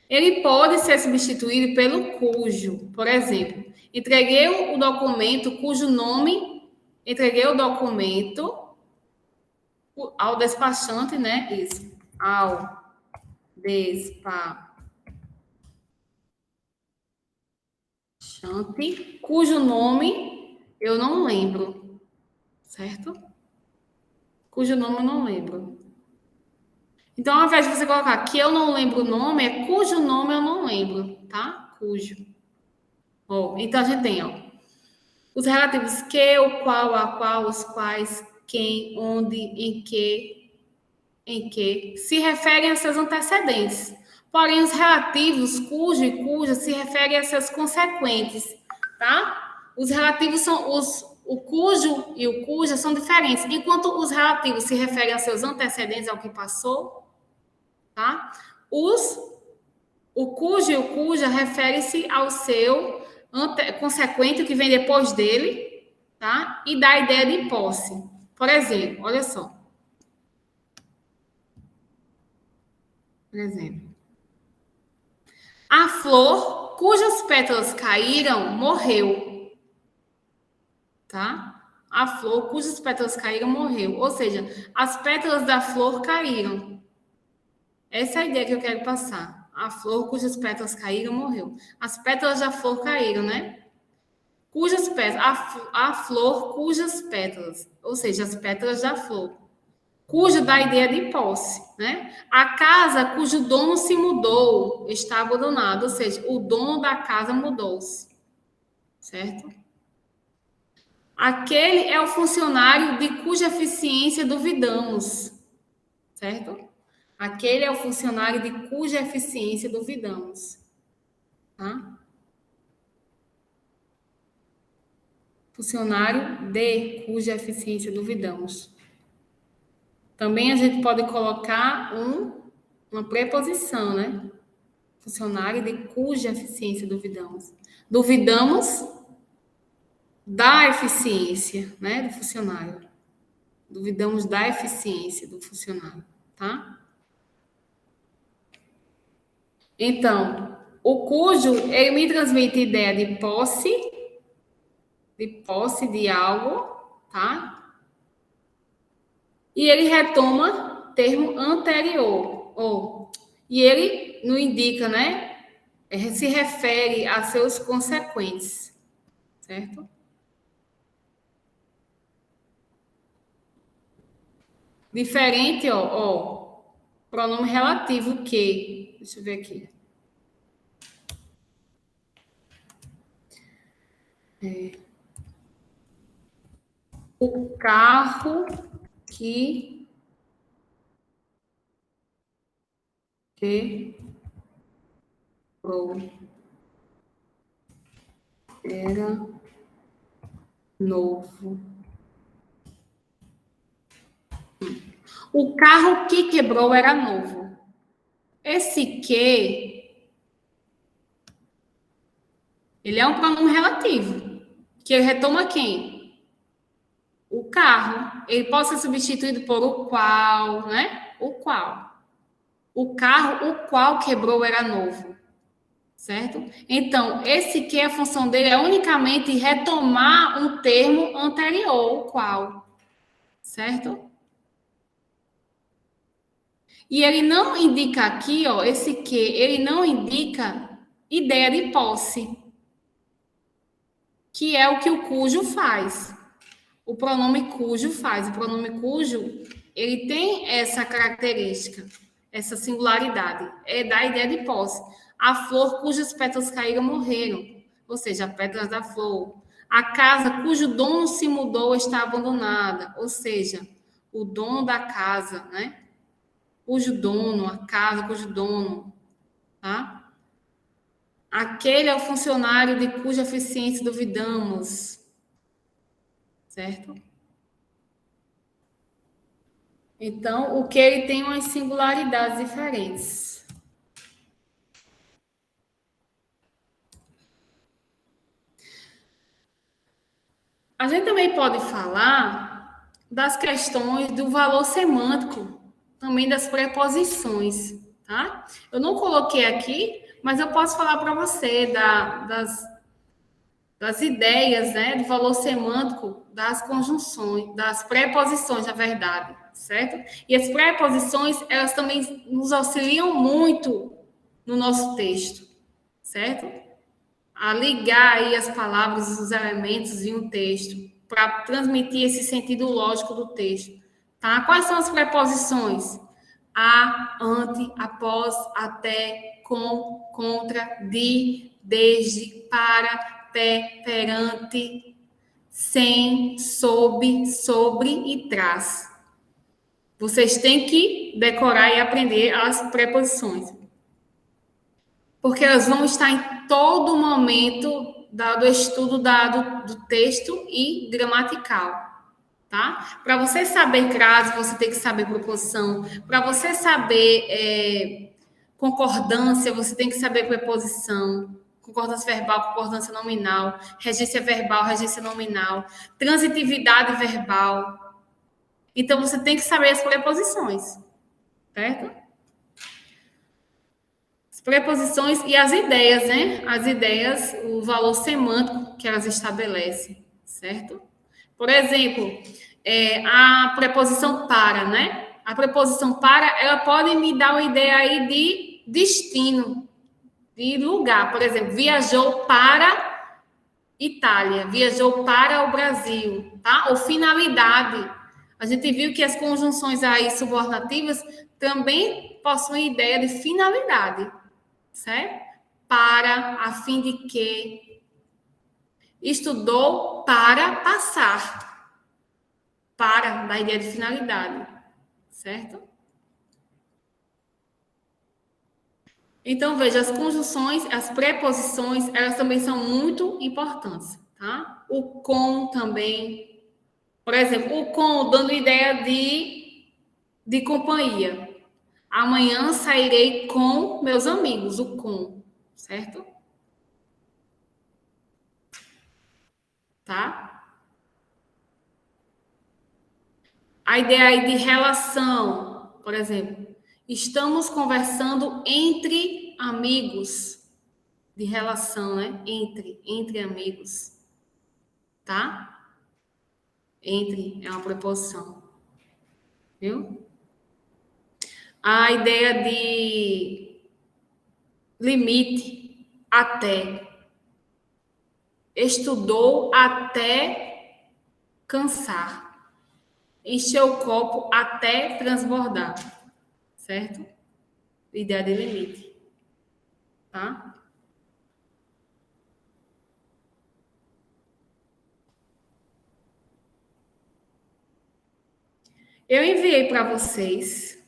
ele pode ser substituído pelo cujo. Por exemplo, entreguei o documento cujo nome, entreguei o documento ao despachante, né? Isso, ao despachante, cujo nome eu não lembro, certo? Cujo nome eu não lembro. Então, ao invés de você colocar que eu não lembro o nome, é cujo nome eu não lembro, tá? Cujo. Ó, então, a gente tem, ó, os relativos que, o qual, a qual, os quais, quem, onde, em que, se referem a seus antecedentes. Porém, os relativos cujo e cuja se referem a seus consequentes, tá? Os relativos são o cujo e o cuja são diferentes, enquanto os relativos se referem a seus antecedentes, ao que passou, tá? O cujo e o cuja refere-se ao seu consequente, o que vem depois dele, tá? E dá a ideia de posse. Por exemplo, olha só. Por exemplo. A flor cujas pétalas caíram morreu, tá? A flor cujas pétalas caíram morreu. Ou seja, as pétalas da flor caíram. Essa é a ideia que eu quero passar. A flor cujas pétalas caíram morreu. As pétalas da flor caíram, né? Cujas pétalas, a flor cujas pétalas, ou seja, as pétalas da flor. Cujo dá a ideia de posse, né? A casa cujo dono se mudou está abandonada, ou seja, o dono da casa mudou-se, certo? Aquele é o funcionário de cuja eficiência duvidamos, certo? Aquele é o funcionário de cuja eficiência duvidamos, tá? Funcionário de cuja eficiência duvidamos. Também a gente pode colocar uma preposição, né? Funcionário de cuja eficiência duvidamos. Duvidamos da eficiência, né, do funcionário. Duvidamos da eficiência do funcionário, tá? Então, o cujo, ele me transmite ideia de posse de algo, tá? E ele retoma termo anterior, e ele não indica, né? Se refere a seus consequentes, certo? Diferente, ó. Pronome relativo que. Deixa eu ver aqui. O carro que quebrou era novo. O carro que quebrou era novo. Esse que, ele é um pronome relativo, que ele retoma quem? O carro. Ele pode ser substituído por o qual, né? O qual. O carro, o qual quebrou era novo. Certo? Então, esse que, a função dele é unicamente retomar um termo anterior, o qual. Certo? E ele não indica aqui, ó, esse que, ele não indica ideia de posse, que é o que o cujo faz. O pronome cujo faz. O pronome cujo, ele tem essa característica, essa singularidade, é da ideia de posse. A flor cujos pétalos caíram morreram, ou seja, pétalas da flor. A casa cujo dono se mudou está abandonada, ou seja, o dono da casa, né? Cujo dono, a casa cujo dono, tá? Aquele é o funcionário de cuja eficiência duvidamos, certo? Então, o que ele tem umas singularidades diferentes. A gente também pode falar das questões do valor semântico, também das preposições, tá? Eu não coloquei aqui, mas eu posso falar para você das ideias, né, do valor semântico das conjunções, das preposições, na verdade, certo? E as preposições, elas também nos auxiliam muito no nosso texto, certo? A ligar aí as palavras, os elementos em um texto, para transmitir esse sentido lógico do texto, tá? Quais são as preposições? A, ante, após, até, com, contra, de, desde, para, perante, sem, sob, sobre e tras. Vocês têm que decorar e aprender as preposições. Porque elas vão estar em todo momento do estudo do texto e gramatical. Tá? Para você saber crase, você tem que saber proposição. Para você saber concordância, você tem que saber preposição. Concordância verbal, concordância nominal, regência verbal, regência nominal, transitividade verbal. Então, você tem que saber as preposições, certo? As preposições e as ideias, né? As ideias, o valor semântico que elas estabelecem, certo? Por exemplo, a preposição para, né? A preposição para, ela pode me dar uma ideia aí de destino, de lugar. Por exemplo, viajou para Itália, viajou para o Brasil, tá? Ou finalidade. A gente viu que as conjunções aí subordinativas também possuem ideia de finalidade, certo? Para, a fim de que. Estudou para passar. Para, da ideia de finalidade, certo? Então, veja, as conjunções, as preposições, elas também são muito importantes, tá? O com também. Por exemplo, o com dando ideia de companhia. Amanhã sairei com meus amigos, o com, certo? Tá? A ideia aí de relação, por exemplo, estamos conversando entre amigos, de relação, né? Entre amigos, tá? Entre é uma preposição, viu? A ideia de limite, até. Estudou até cansar. Encheu o copo até transbordar, certo? Ideia de limite, tá? Eu enviei para vocês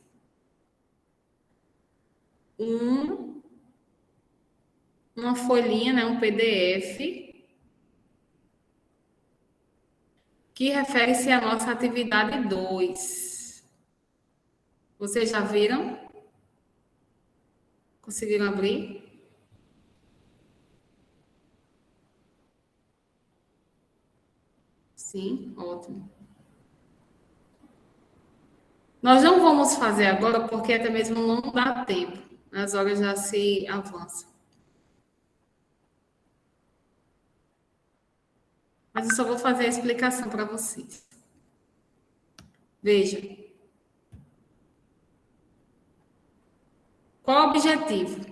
uma folhinha, né, um PDF, que refere-se à nossa atividade 2. Vocês já viram? Conseguiram abrir? Sim, ótimo. Nós não vamos fazer agora, porque até mesmo não dá tempo. As horas já se avançam. Mas eu só vou fazer a explicação para vocês. Veja. Qual o objetivo?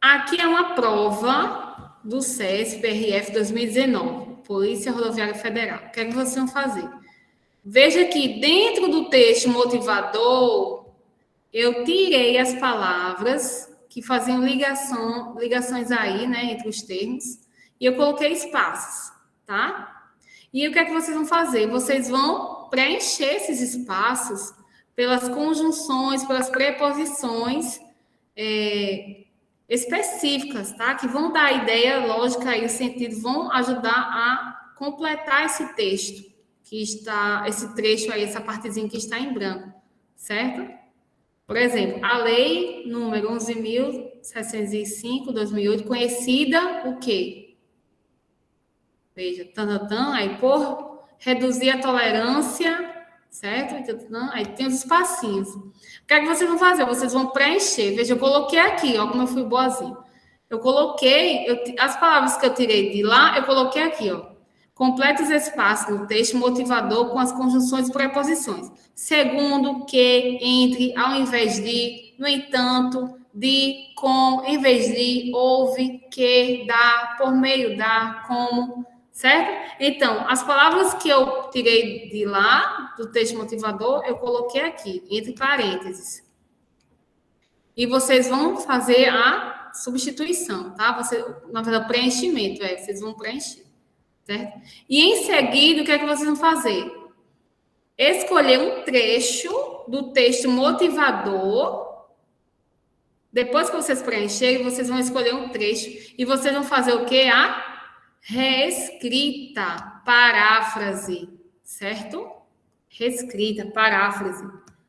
Aqui é uma prova do CES-PRF 2019, Polícia Rodoviária Federal. O que é que vocês vão fazer? Veja que dentro do texto motivador, eu tirei as palavras que faziam ligações aí, né, entre os termos, e eu coloquei espaços, tá? E o que é que vocês vão fazer? Vocês vão preencher esses espaços pelas conjunções, pelas preposições específicas, tá? Que vão dar a ideia, lógica e o sentido, vão ajudar a completar esse texto, que está, esse trecho aí, essa partezinha que está em branco, certo? Por exemplo, a lei número 11.705, 2008, conhecida o quê? Veja, aí por reduzir a tolerância, certo? Aí tem os espacinhos. O que é que vocês vão fazer? Vocês vão preencher. Veja, eu coloquei aqui, ó, como eu fui boazinha. Eu coloquei, as palavras que eu tirei de lá, eu coloquei aqui, ó. Completa os espaços no texto motivador com as conjunções e preposições. Segundo, que, entre, ao invés de, no entanto, de, com, em vez de, houve, que, dá, por meio da, como, certo? Então, as palavras que eu tirei de lá, do texto motivador, eu coloquei aqui, entre parênteses. E vocês vão fazer a substituição, tá? Na verdade, o preenchimento, vocês vão preencher. Certo? E em seguida, o que é que vocês vão fazer? Escolher um trecho do texto motivador. Depois que vocês preencherem, vocês vão escolher um trecho e vocês vão fazer o quê? A reescrita, paráfrase, certo? Reescrita, paráfrase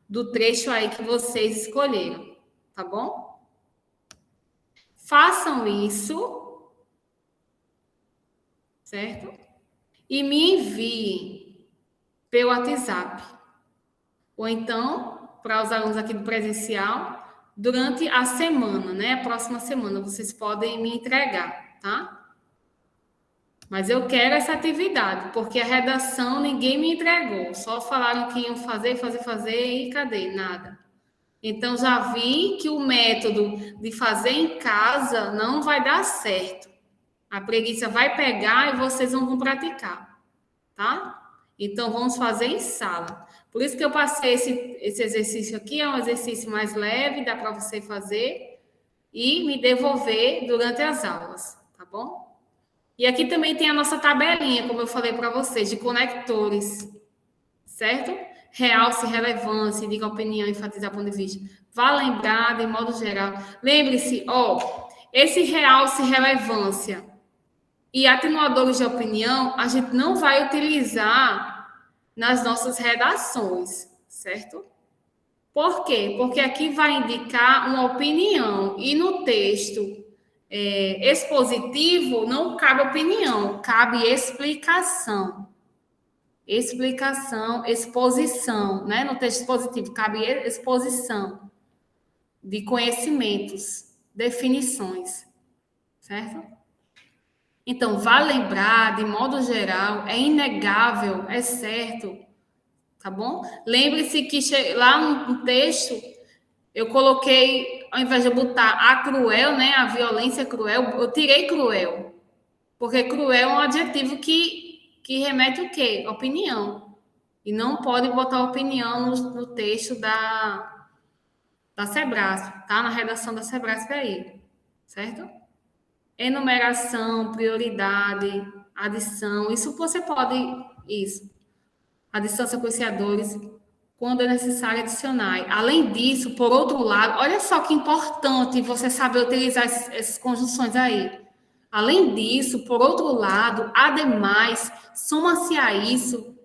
do trecho aí que vocês escolheram, tá bom? Façam isso. Certo? E me enviem pelo WhatsApp. Ou então, para os alunos aqui do presencial, durante a semana, né? A próxima semana, vocês podem me entregar, tá? Mas eu quero essa atividade, porque a redação ninguém me entregou. Só falaram que iam fazer e cadê? Nada. Então, já vi que o método de fazer em casa não vai dar certo. A preguiça vai pegar e vocês não vão praticar, tá? Então, vamos fazer em sala. Por isso que eu passei esse exercício aqui, é um exercício mais leve, dá para você fazer e me devolver durante as aulas, tá bom? E aqui também tem a nossa tabelinha, como eu falei para vocês, de conectores, certo? Realce, relevância, diga opinião, enfatizar ponto de vista. Vá lembrar, de modo geral. Lembre-se, esse realce, relevância e atenuadores de opinião, a gente não vai utilizar nas nossas redações, certo? Por quê? Porque aqui vai indicar uma opinião e no texto expositivo não cabe opinião, cabe explicação. Explicação, exposição, né? No texto expositivo cabe exposição de conhecimentos, definições, certo? Então, vale lembrar, de modo geral, é inegável, é certo, tá bom? Lembre-se que lá no texto, eu coloquei, ao invés de eu botar a cruel, né, a violência cruel, eu tirei cruel, porque cruel é um adjetivo que remete o quê? Opinião. E não pode botar opinião no texto da Sebrasp, tá? Na redação da Sebrasp aí, certo? Enumeração, prioridade, adição, isso você pode, isso. Adição sequenciadores, quando é necessário adicionar. Além disso, por outro lado, olha só que importante você saber utilizar essas conjunções aí. Além disso, por outro lado, ademais, soma-se a isso,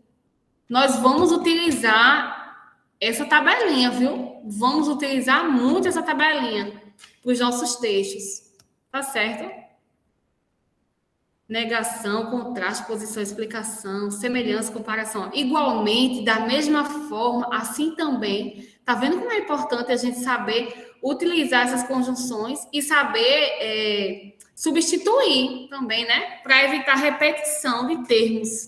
nós vamos utilizar essa tabelinha, viu? Vamos utilizar muito essa tabelinha para os nossos textos, tá certo? Negação, contraste, posição, explicação, semelhança, comparação. Igualmente, da mesma forma, assim também, tá vendo como é importante a gente saber utilizar essas conjunções e saber substituir também, né? Para evitar repetição de termos.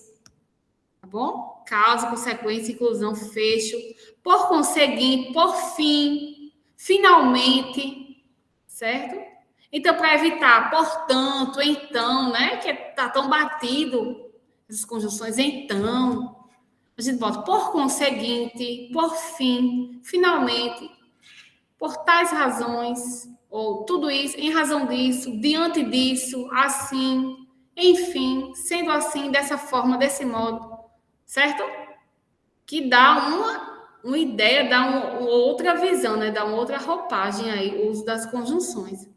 Tá bom? Causa, consequência, inclusão, fecho. Por conseguinte, por fim, finalmente, certo? Então, para evitar, portanto, então, né? Que tá tão batido, essas conjunções, então, a gente bota por conseguinte, por fim, finalmente, por tais razões, ou tudo isso, em razão disso, diante disso, assim, enfim, sendo assim, dessa forma, desse modo, certo? Que dá uma ideia, dá uma outra visão, né? Dá uma outra roupagem aí, o uso das conjunções.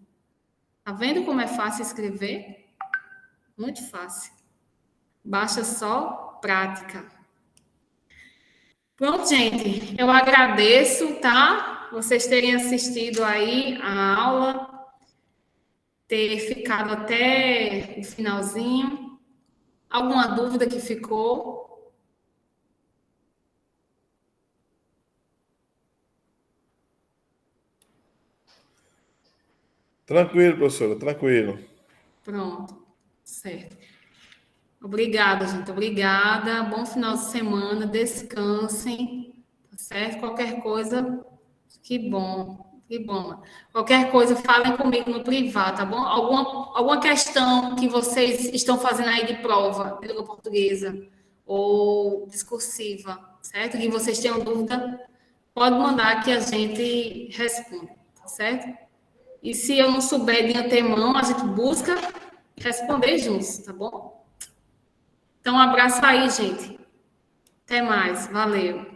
Tá vendo como é fácil escrever? Muito fácil. Basta só prática. Pronto, gente. Eu agradeço, tá? Vocês terem assistido aí a aula, ter ficado até o finalzinho. Alguma dúvida que ficou? Tranquilo, professora, tranquilo. Pronto. Certo. Obrigada, gente. Obrigada. Bom final de semana. Descansem. Tá certo? Qualquer coisa, que bom. Que bom. Qualquer coisa, falem comigo no privado, tá bom? Alguma questão que vocês estão fazendo aí de prova, de língua portuguesa ou discursiva, certo? Que vocês tenham dúvida, pode mandar que a gente responde, tá certo? E se eu não souber de antemão, a gente busca responder juntos, tá bom? Então, um abraço aí, gente. Até mais. Valeu.